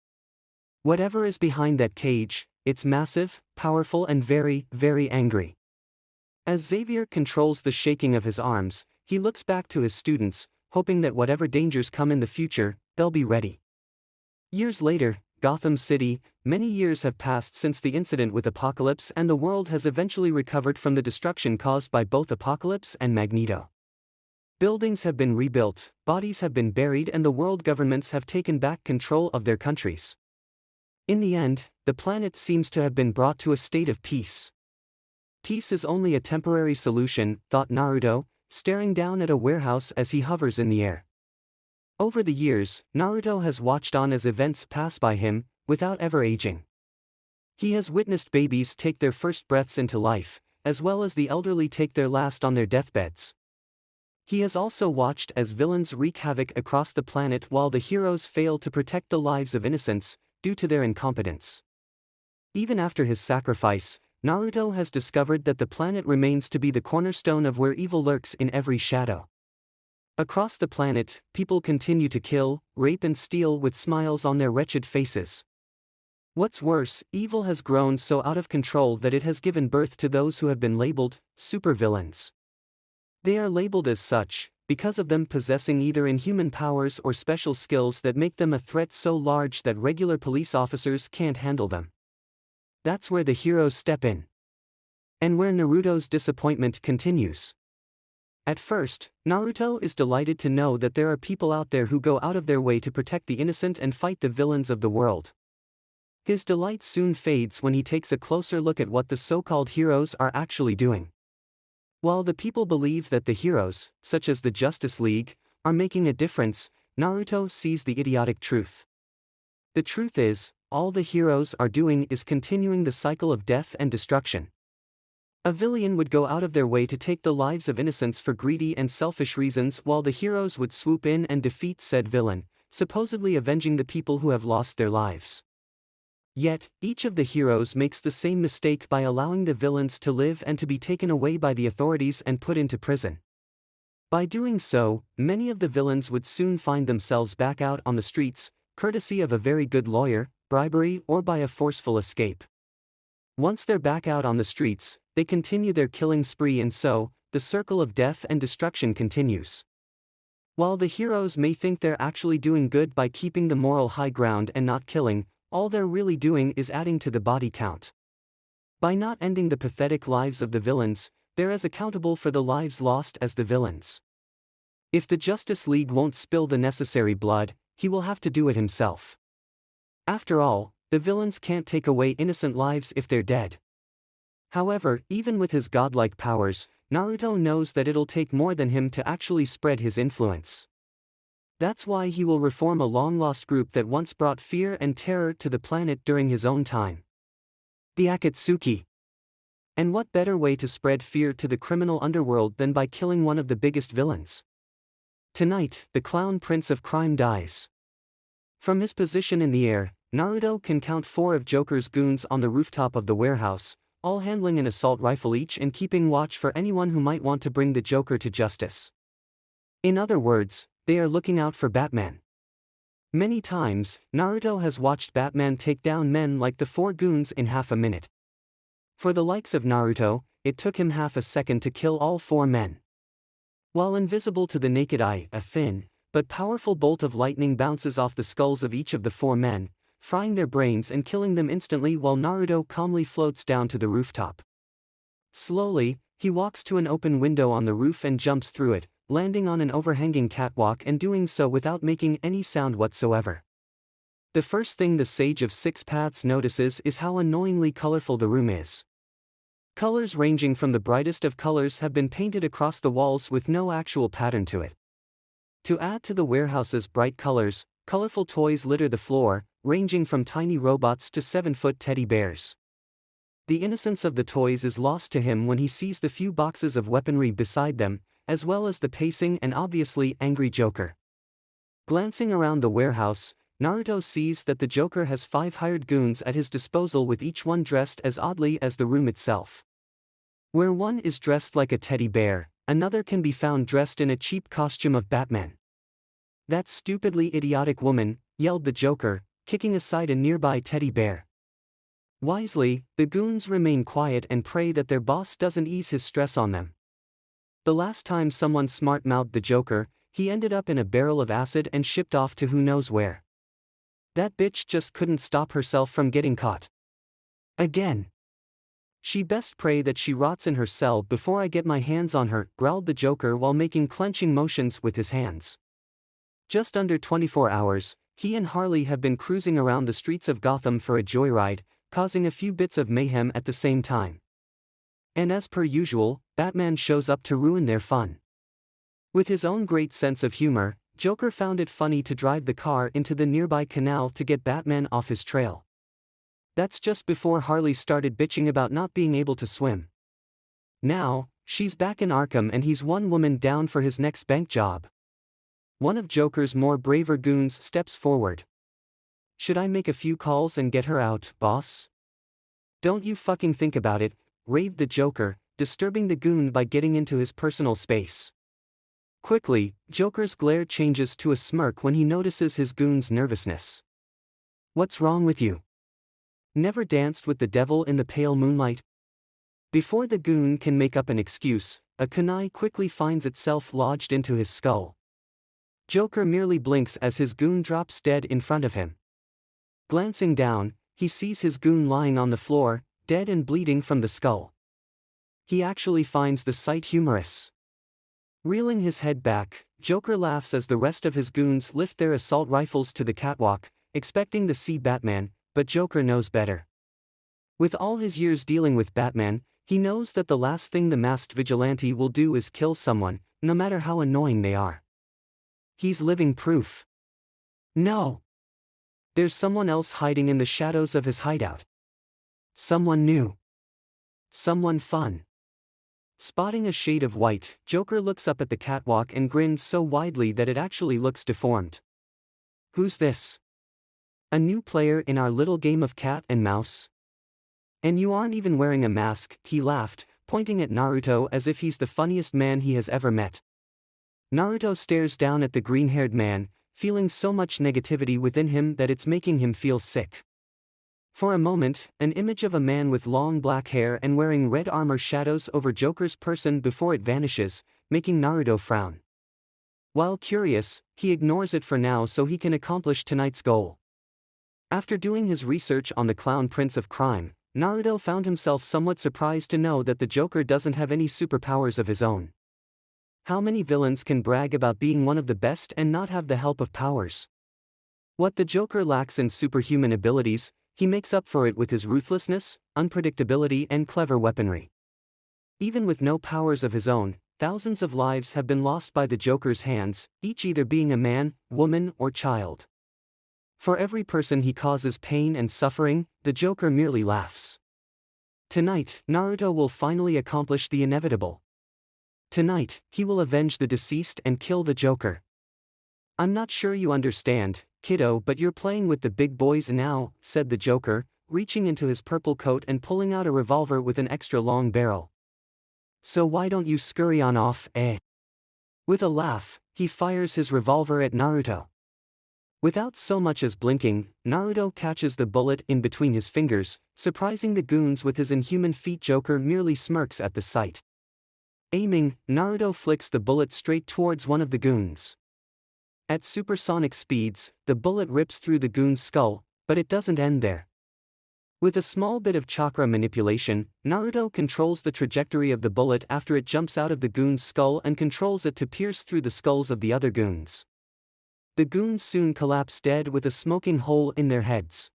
Whatever is behind that cage, it's massive, powerful and very, very angry. As Xavier controls the shaking of his arms, he looks back to his students, hoping that whatever dangers come in the future, they'll be ready. Years later, Gotham City, many years have passed since the incident with Apocalypse, and the world has eventually recovered from the destruction caused by both Apocalypse and Magneto. Buildings have been rebuilt, bodies have been buried, and the world governments have taken back control of their countries. In the end, the planet seems to have been brought to a state of peace. Peace is only a temporary solution, thought Naruto, staring down at a warehouse as he hovers in the air. Over the years, Naruto has watched on as events pass by him, without ever aging. He has witnessed babies take their first breaths into life, as well as the elderly take their last on their deathbeds. He has also watched as villains wreak havoc across the planet while the heroes fail to protect the lives of innocents, due to their incompetence. Even after his sacrifice, Naruto has discovered that the planet remains to be the cornerstone of where evil lurks in every shadow. Across the planet, people continue to kill, rape and steal with smiles on their wretched faces. What's worse, evil has grown so out of control that it has given birth to those who have been labeled supervillains. They are labeled as such because of them possessing either inhuman powers or special skills that make them a threat so large that regular police officers can't handle them. That's where the heroes step in. And where Naruto's disappointment continues. At first, Naruto is delighted to know that there are people out there who go out of their way to protect the innocent and fight the villains of the world. His delight soon fades when he takes a closer look at what the so-called heroes are actually doing. While the people believe that the heroes, such as the Justice League, are making a difference, Naruto sees the idiotic truth. The truth is, all the heroes are doing is continuing the cycle of death and destruction. A villain would go out of their way to take the lives of innocents for greedy and selfish reasons, while the heroes would swoop in and defeat said villain, supposedly avenging the people who have lost their lives. Yet, each of the heroes makes the same mistake by allowing the villains to live and to be taken away by the authorities and put into prison. By doing so, many of the villains would soon find themselves back out on the streets, courtesy of a very good lawyer, bribery, or by a forceful escape. Once they're back out on the streets, they continue their killing spree, and so, the circle of death and destruction continues. While the heroes may think they're actually doing good by keeping the moral high ground and not killing, all they're really doing is adding to the body count. By not ending the pathetic lives of the villains, they're as accountable for the lives lost as the villains. If the Justice League won't spill the necessary blood, he will have to do it himself. After all, the villains can't take away innocent lives if they're dead. However, even with his godlike powers, Naruto knows that it'll take more than him to actually spread his influence. That's why he will reform a long-lost group that once brought fear and terror to the planet during his own time. The Akatsuki. And what better way to spread fear to the criminal underworld than by killing one of the biggest villains? Tonight, the clown prince of crime dies. From his position in the air, Naruto can count 4 of Joker's goons on the rooftop of the warehouse, all handling an assault rifle each and keeping watch for anyone who might want to bring the Joker to justice. In other words, they are looking out for Batman. Many times, Naruto has watched Batman take down men like the 4 goons in half a minute. For the likes of Naruto, it took him half a second to kill all 4 men. While invisible to the naked eye, a thin, but powerful bolt of lightning bounces off the skulls of each of the 4 men, frying their brains and killing them instantly while Naruto calmly floats down to the rooftop. Slowly, he walks to an open window on the roof and jumps through it, landing on an overhanging catwalk and doing so without making any sound whatsoever. The first thing the Sage of Six Paths notices is how annoyingly colorful the room is. Colors ranging from the brightest of colors have been painted across the walls with no actual pattern to it. To add to the warehouse's bright colors, colorful toys litter the floor, ranging from tiny robots to 7-foot teddy bears. The innocence of the toys is lost to him when he sees the few boxes of weaponry beside them, as well as the pacing and obviously angry Joker. Glancing around the warehouse, Naruto sees that the Joker has 5 hired goons at his disposal, with each one dressed as oddly as the room itself. Where one is dressed like a teddy bear, another can be found dressed in a cheap costume of Batman. "That stupidly idiotic woman," yelled the Joker, kicking aside a nearby teddy bear. Wisely, the goons remain quiet and pray that their boss doesn't ease his stress on them. The last time someone smart-mouthed the Joker, he ended up in a barrel of acid and shipped off to who knows where. That bitch just couldn't stop herself from getting caught. Again. "She best pray that she rots in her cell before I get my hands on her," growled the Joker while making clenching motions with his hands. Just under 24 hours, he and Harley have been cruising around the streets of Gotham for a joyride, causing a few bits of mayhem at the same time. And as per usual, Batman shows up to ruin their fun. With his own great sense of humor, Joker found it funny to drive the car into the nearby canal to get Batman off his trail. That's just before Harley started bitching about not being able to swim. Now, she's back in Arkham and he's one woman down for his next bank job. One of Joker's more braver goons steps forward. "Should I make a few calls and get her out, boss?" "Don't you fucking think about it," raved the Joker, disturbing the goon by getting into his personal space. Quickly, Joker's glare changes to a smirk when he notices his goon's nervousness. "What's wrong with you? Never danced with the devil in the pale moonlight?" Before the goon can make up an excuse, a kunai quickly finds itself lodged into his skull. Joker merely blinks as his goon drops dead in front of him. Glancing down, he sees his goon lying on the floor, dead and bleeding from the skull. He actually finds the sight humorous. Reeling his head back, Joker laughs as the rest of his goons lift their assault rifles to the catwalk, expecting to see Batman, but Joker knows better. With all his years dealing with Batman, he knows that the last thing the masked vigilante will do is kill someone, no matter how annoying they are. He's living proof. No! There's someone else hiding in the shadows of his hideout. Someone new. Someone fun. Spotting a shade of white, Joker looks up at the catwalk and grins so widely that it actually looks deformed. Who's this? A new player in our little game of cat and mouse? And you aren't even wearing a mask, he laughed, pointing at Naruto as if he's the funniest man he has ever met. Naruto stares down at the green-haired man, feeling so much negativity within him that it's making him feel sick. For a moment, an image of a man with long black hair and wearing red armor shadows over Joker's person before it vanishes, making Naruto frown. While curious, he ignores it for now so he can accomplish tonight's goal. After doing his research on the Clown Prince of Crime, Naruto found himself somewhat surprised to know that the Joker doesn't have any superpowers of his own. How many villains can brag about being one of the best and not have the help of powers? What the Joker lacks in superhuman abilities, he makes up for it with his ruthlessness, unpredictability and clever weaponry. Even with no powers of his own, thousands of lives have been lost by the Joker's hands, each either being a man, woman or child. For every person he causes pain and suffering, the Joker merely laughs. Tonight, Naruto will finally accomplish the inevitable. Tonight, he will avenge the deceased and kill the Joker. I'm not sure you understand, kiddo, but you're playing with the big boys now, said the Joker, reaching into his purple coat and pulling out a revolver with an extra long barrel. So why don't you scurry on off, eh? With a laugh, he fires his revolver at Naruto. Without so much as blinking, Naruto catches the bullet in between his fingers, surprising the goons with his inhuman feat. Joker merely smirks at the sight. Aiming, Naruto flicks the bullet straight towards one of the goons. At supersonic speeds, the bullet rips through the goon's skull, but it doesn't end there. With a small bit of chakra manipulation, Naruto controls the trajectory of the bullet after it jumps out of the goon's skull and controls it to pierce through the skulls of the other goons. The goons soon collapse dead with a smoking hole in their heads.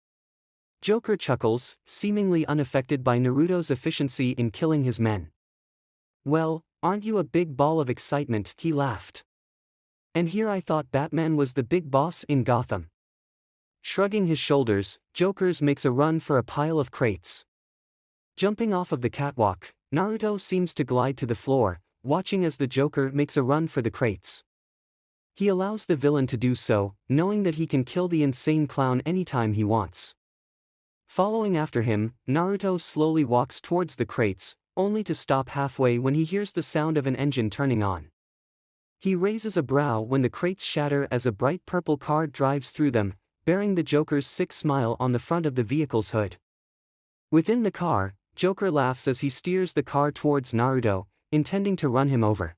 Joker chuckles, seemingly unaffected by Naruto's efficiency in killing his men. Well, aren't you a big ball of excitement, he laughed. And here I thought Batman was the big boss in Gotham. Shrugging his shoulders, Joker makes a run for a pile of crates. Jumping off of the catwalk, Naruto seems to glide to the floor, watching as the Joker makes a run for the crates. He allows the villain to do so, knowing that he can kill the insane clown anytime he wants. Following after him, Naruto slowly walks towards the crates, only to stop halfway when he hears the sound of an engine turning on. He raises a brow when the crates shatter as a bright purple car drives through them, bearing the Joker's sick smile on the front of the vehicle's hood. Within the car, Joker laughs as he steers the car towards Naruto, intending to run him over.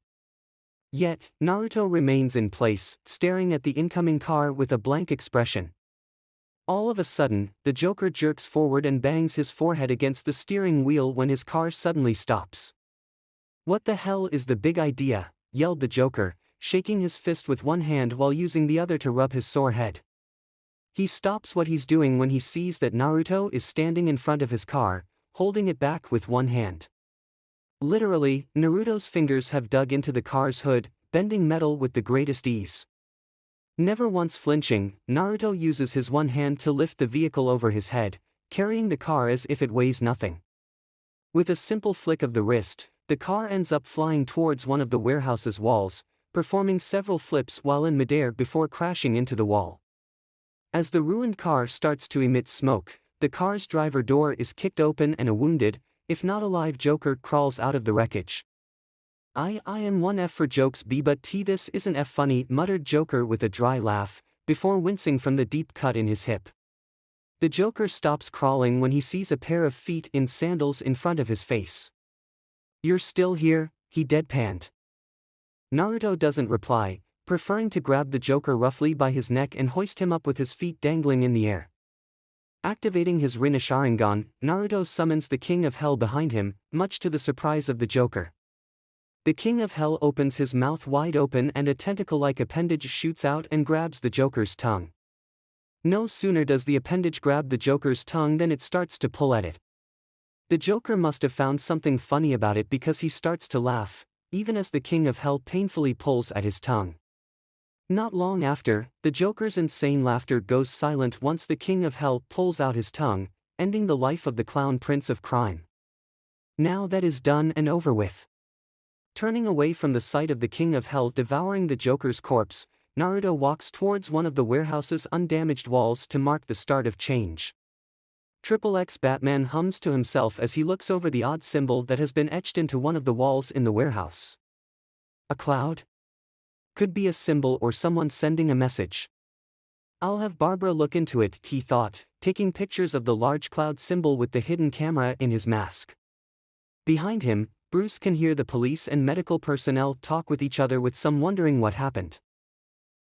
Yet, Naruto remains in place, staring at the incoming car with a blank expression. All of a sudden, the Joker jerks forward and bangs his forehead against the steering wheel when his car suddenly stops. What the hell is the big idea? Yelled the Joker, shaking his fist with one hand while using the other to rub his sore head. He stops what he's doing when he sees that Naruto is standing in front of his car, holding it back with one hand. Literally, Naruto's fingers have dug into the car's hood, bending metal with the greatest ease. Never once flinching, Naruto uses his one hand to lift the vehicle over his head, carrying the car as if it weighs nothing. With a simple flick of the wrist, the car ends up flying towards one of the warehouse's walls, performing several flips while in midair before crashing into the wall. As the ruined car starts to emit smoke, the car's driver door is kicked open and a wounded, if not alive Joker crawls out of the wreckage. I am one F for jokes B but T this isn't F funny, muttered Joker with a dry laugh, before wincing from the deep cut in his hip. The Joker stops crawling when he sees a pair of feet in sandals in front of his face. You're still here, he deadpanned. Naruto doesn't reply, preferring to grab the Joker roughly by his neck and hoist him up with his feet dangling in the air. Activating his Rinne Sharingan, Naruto summons the King of Hell behind him, much to the surprise of the Joker. The King of Hell opens his mouth wide open and a tentacle-like appendage shoots out and grabs the Joker's tongue. No sooner does the appendage grab the Joker's tongue than it starts to pull at it. The Joker must have found something funny about it because he starts to laugh, even as the King of Hell painfully pulls at his tongue. Not long after, the Joker's insane laughter goes silent once the King of Hell pulls out his tongue, ending the life of the Clown Prince of Crime. Now that is done and over with. Turning away from the sight of the King of Hell devouring the Joker's corpse, Naruto walks towards one of the warehouse's undamaged walls to mark the start of change. XXX Batman hums to himself as he looks over the odd symbol that has been etched into one of the walls in the warehouse. A cloud? Could be a symbol or someone sending a message. I'll have Barbara look into it, he thought, taking pictures of the large cloud symbol with the hidden camera in his mask. Behind him, Bruce can hear the police and medical personnel talk with each other with some wondering what happened.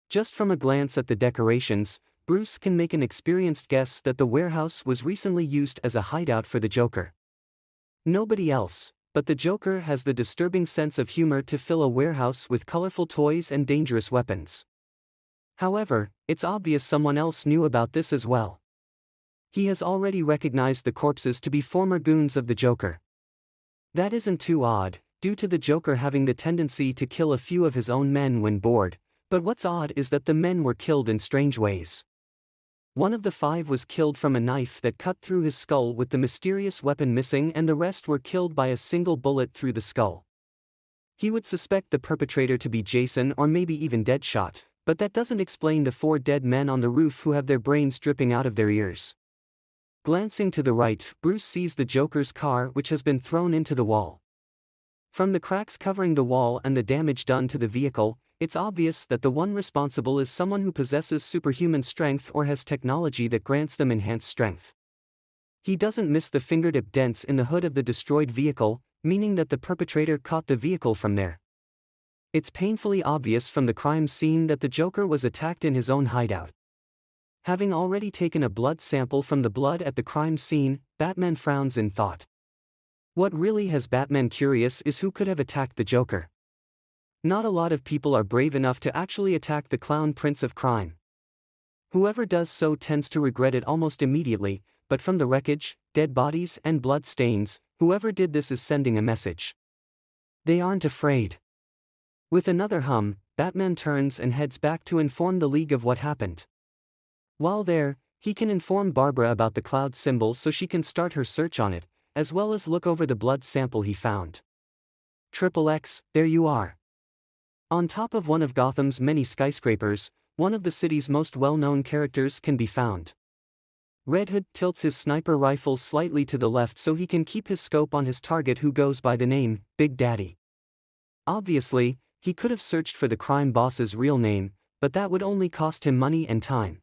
Just from a glance at the decorations, Bruce can make an experienced guess that the warehouse was recently used as a hideout for the Joker. Nobody else, but the Joker has the disturbing sense of humor to fill a warehouse with colorful toys and dangerous weapons. However, it's obvious someone else knew about this as well. He has already recognized the corpses to be former goons of the Joker. That isn't too odd, due to the Joker having the tendency to kill a few of his own men when bored, but what's odd is that the men were killed in strange ways. One of the 5 was killed from a knife that cut through his skull with the mysterious weapon missing, and the rest were killed by a single bullet through the skull. He would suspect the perpetrator to be Jason or maybe even Deadshot, but that doesn't explain the 4 dead men on the roof who have their brains dripping out of their ears. Glancing to the right, Bruce sees the Joker's car, which has been thrown into the wall. From the cracks covering the wall and the damage done to the vehicle, it's obvious that the one responsible is someone who possesses superhuman strength or has technology that grants them enhanced strength. He doesn't miss the fingertip dents in the hood of the destroyed vehicle, meaning that the perpetrator caught the vehicle from there. It's painfully obvious from the crime scene that the Joker was attacked in his own hideout. Having already taken a blood sample from the blood at the crime scene, Batman frowns in thought. What really has Batman curious is who could have attacked the Joker. Not a lot of people are brave enough to actually attack the clown prince of crime. Whoever does so tends to regret it almost immediately, but from the wreckage, dead bodies and blood stains, whoever did this is sending a message. They aren't afraid. With another hum, Batman turns and heads back to inform the League of what happened. While there, he can inform Barbara about the cloud symbol so she can start her search on it, as well as look over the blood sample he found. XXX, there you are. On top of one of Gotham's many skyscrapers, one of the city's most well-known characters can be found. Red Hood tilts his sniper rifle slightly to the left so he can keep his scope on his target, who goes by the name Big Daddy. Obviously, he could have searched for the crime boss's real name, but that would only cost him money and time.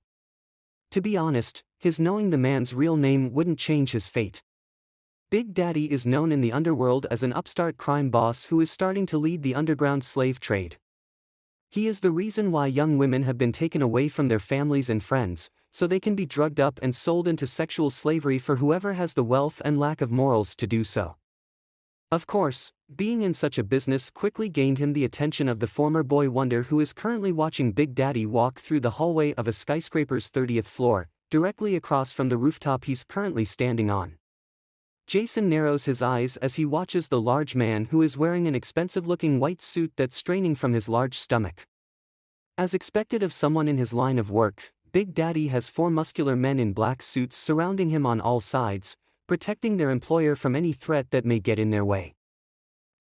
To be honest, his knowing the man's real name wouldn't change his fate. Big Daddy is known in the underworld as an upstart crime boss who is starting to lead the underground slave trade. He is the reason why young women have been taken away from their families and friends, so they can be drugged up and sold into sexual slavery for whoever has the wealth and lack of morals to do so. Of course, being in such a business quickly gained him the attention of the former boy wonder, who is currently watching Big Daddy walk through the hallway of a skyscraper's 30th floor, directly across from the rooftop he's currently standing on. Jason narrows his eyes as he watches the large man who is wearing an expensive-looking white suit that's straining from his large stomach. As expected of someone in his line of work, Big Daddy has 4 muscular men in black suits surrounding him on all sides, protecting their employer from any threat that may get in their way.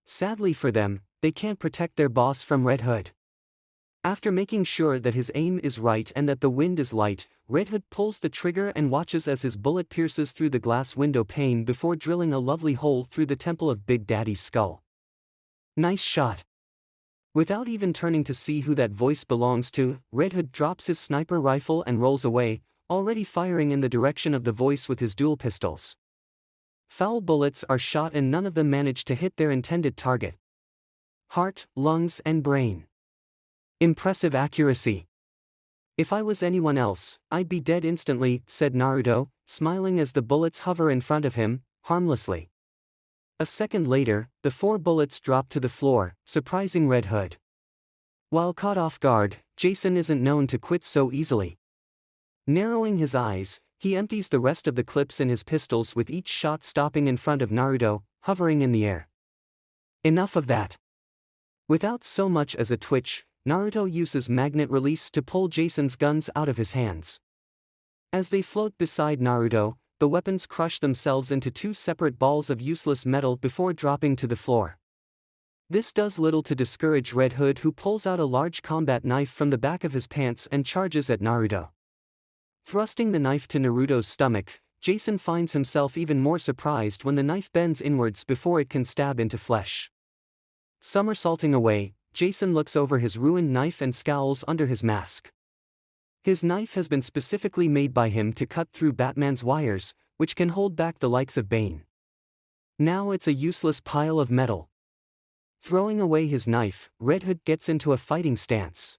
Sadly for them, they can't protect their boss from Red Hood. After making sure that his aim is right and that the wind is light, Red Hood pulls the trigger and watches as his bullet pierces through the glass window pane before drilling a lovely hole through the temple of Big Daddy's skull. Nice shot. Without even turning to see who that voice belongs to, Red Hood drops his sniper rifle and rolls away, already firing in the direction of the voice with his dual pistols. Foul bullets are shot and none of them manage to hit their intended target. Heart, lungs and brain. Impressive accuracy. If I was anyone else, I'd be dead instantly, said Naruto, smiling as the bullets hover in front of him, harmlessly. A second later, the 4 bullets drop to the floor, surprising Red Hood. While caught off guard, Jason isn't known to quit so easily. Narrowing his eyes, he empties the rest of the clips in his pistols, with each shot stopping in front of Naruto, hovering in the air. Enough of that. Without so much as a twitch, Naruto uses magnet release to pull Jason's guns out of his hands. As they float beside Naruto, the weapons crush themselves into 2 separate balls of useless metal before dropping to the floor. This does little to discourage Red Hood, who pulls out a large combat knife from the back of his pants and charges at Naruto. Thrusting the knife to Naruto's stomach, Jason finds himself even more surprised when the knife bends inwards before it can stab into flesh. Somersaulting away, Jason looks over his ruined knife and scowls under his mask. His knife has been specifically made by him to cut through Batman's wires, which can hold back the likes of Bane. Now it's a useless pile of metal. Throwing away his knife, Red Hood gets into a fighting stance.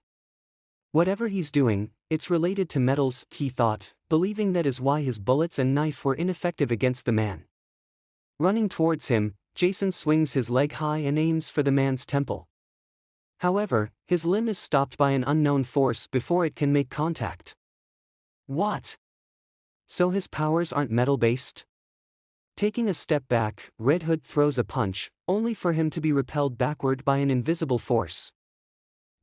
Whatever he's doing, it's related to metals, he thought, believing that is why his bullets and knife were ineffective against the man. Running towards him, Jason swings his leg high and aims for the man's temple. However, his limb is stopped by an unknown force before it can make contact. What? So his powers aren't metal-based? Taking a step back, Red Hood throws a punch, only for him to be repelled backward by an invisible force.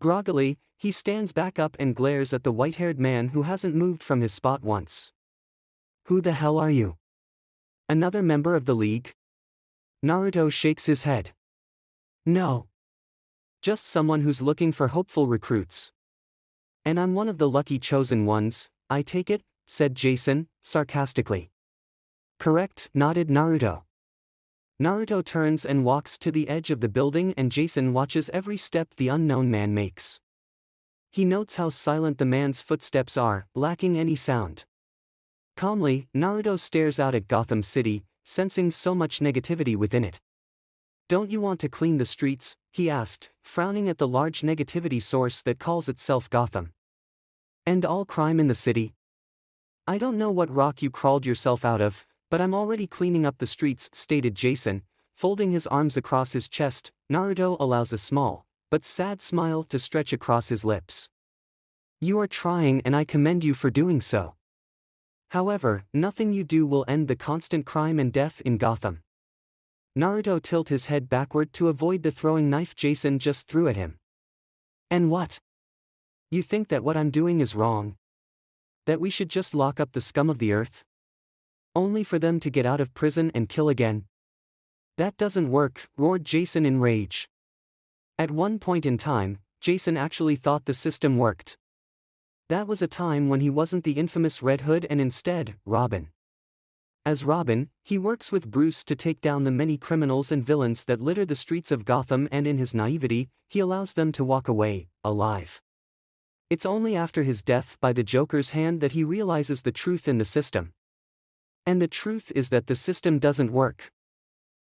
Groggily, he stands back up and glares at the white-haired man who hasn't moved from his spot once. Who the hell are you? Another member of the League? Naruto shakes his head. No. Just someone who's looking for hopeful recruits. And I'm one of the lucky chosen ones, I take it, said Jason, sarcastically. Correct, nodded Naruto. Naruto turns and walks to the edge of the building, and Jason watches every step the unknown man makes. He notes how silent the man's footsteps are, lacking any sound. Calmly, Naruto stares out at Gotham City, sensing so much negativity within it. Don't you want to clean the streets? He asked, frowning at the large negativity source that calls itself Gotham. End all crime in the city? I don't know what rock you crawled yourself out of, but I'm already cleaning up the streets, stated Jason, folding his arms across his chest. Naruto allows a small, but sad smile to stretch across his lips. You are trying, and I commend you for doing so. However, nothing you do will end the constant crime and death in Gotham. Naruto tilted his head backward to avoid the throwing knife Jason just threw at him. And what? You think that what I'm doing is wrong? That we should just lock up the scum of the earth? Only for them to get out of prison and kill again? That doesn't work, roared Jason in rage. At one point in time, Jason actually thought the system worked. That was a time when he wasn't the infamous Red Hood and instead, Robin. As Robin, he works with Bruce to take down the many criminals and villains that litter the streets of Gotham, and in his naivety, he allows them to walk away, alive. It's only after his death by the Joker's hand that he realizes the truth in the system. And the truth is that the system doesn't work.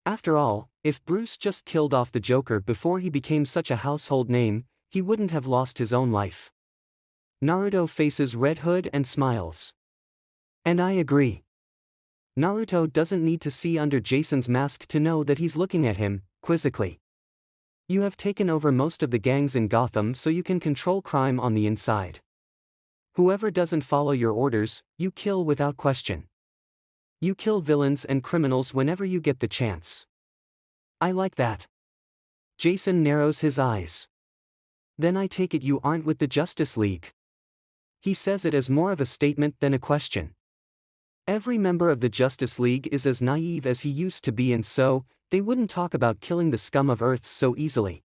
After all, if Bruce just killed off the Joker before he became such a household name, he wouldn't have lost his own life. Naruto faces Red Hood and smiles. And I agree. Naruto doesn't need to see under Jason's mask to know that he's looking at him, quizzically. You have taken over most of the gangs in Gotham, so you can control crime on the inside. Whoever doesn't follow your orders, you kill without question. You kill villains and criminals whenever you get the chance. I like that. Jason narrows his eyes. Then I take it you aren't with the Justice League. He says it as more of a statement than a question. Every member of the Justice League is as naive as he used to be, and so, they wouldn't talk about killing the scum of Earth so easily.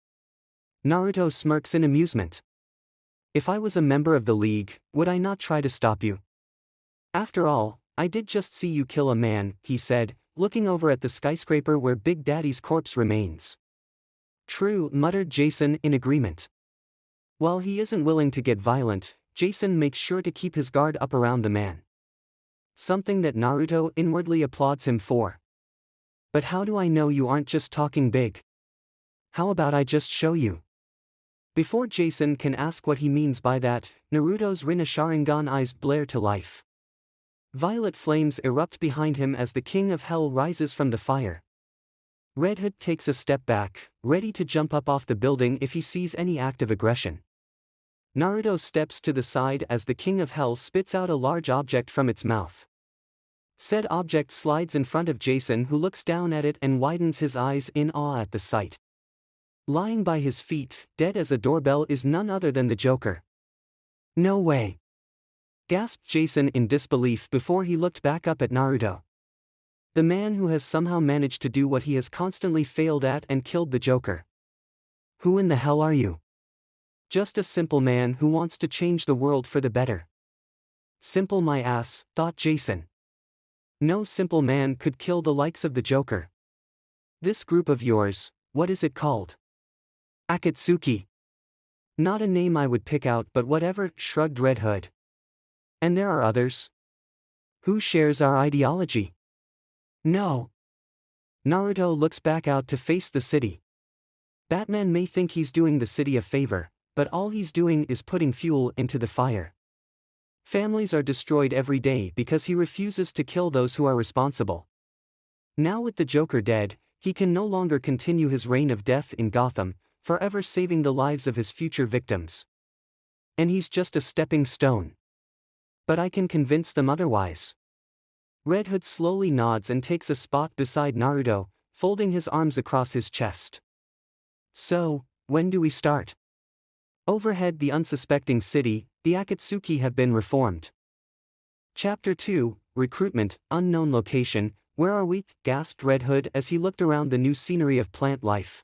Naruto smirks in amusement. If I was a member of the League, would I not try to stop you? After all, I did just see you kill a man, he said, looking over at the skyscraper where Big Daddy's corpse remains. True, muttered Jason in agreement. While he isn't willing to get violent, Jason makes sure to keep his guard up around the man. Something that Naruto inwardly applauds him for. But how do I know you aren't just talking big? How about I just show you? Before Jason can ask what he means by that, Naruto's Rinne Sharingan eyes blare to life. Violet flames erupt behind him as the King of Hell rises from the fire. Red Hood takes a step back, ready to jump up off the building if he sees any act of aggression. Naruto steps to the side as the King of Hell spits out a large object from its mouth. Said object slides in front of Jason, who looks down at it and widens his eyes in awe at the sight. Lying by his feet, dead as a doorbell, is none other than the Joker. No way! Gasped Jason in disbelief before he looked back up at Naruto. The man who has somehow managed to do what he has constantly failed at and killed the Joker. Who in the hell are you? Just a simple man who wants to change the world for the better. Simple my ass, thought Jason. No simple man could kill the likes of the Joker. This group of yours, what is it called? Akatsuki. Not a name I would pick out, but whatever, shrugged Red Hood. And there are others. Who shares our ideology? No. Naruto looks back out to face the city. Batman may think he's doing the city a favor, but all he's doing is putting fuel into the fire. Families are destroyed every day because he refuses to kill those who are responsible. Now with the Joker dead, he can no longer continue his reign of death in Gotham, forever saving the lives of his future victims. And he's just a stepping stone. But I can convince them otherwise. Red Hood slowly nods and takes a spot beside Naruto, folding his arms across his chest. So, when do we start? Overhead the unsuspecting city, the Akatsuki have been reformed. Chapter 2, Recruitment, Unknown Location. Where are we? Gasped Red Hood as he looked around the new scenery of plant life.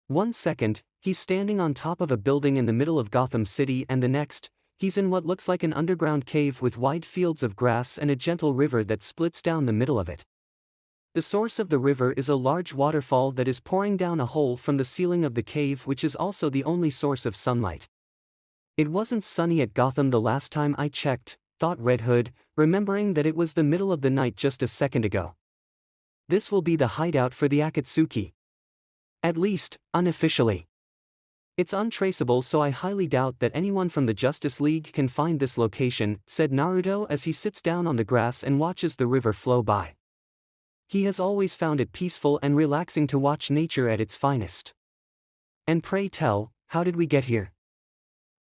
1 second, he's standing on top of a building in the middle of Gotham City, and the next, he's in what looks like an underground cave with wide fields of grass and a gentle river that splits down the middle of it. The source of the river is a large waterfall that is pouring down a hole from the ceiling of the cave, which is also the only source of sunlight. It wasn't sunny at Gotham the last time I checked, thought Red Hood, remembering that it was the middle of the night just a second ago. This will be the hideout for the Akatsuki. At least, unofficially. It's untraceable, so I highly doubt that anyone from the Justice League can find this location, said Naruto as he sits down on the grass and watches the river flow by. He has always found it peaceful and relaxing to watch nature at its finest. And pray tell, how did we get here?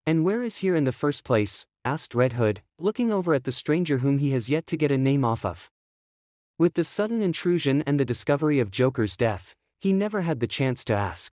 And where is here in the first place? Asked Red Hood, looking over at the stranger whom he has yet to get a name off of. With the sudden intrusion and the discovery of Joker's death, he never had the chance to ask.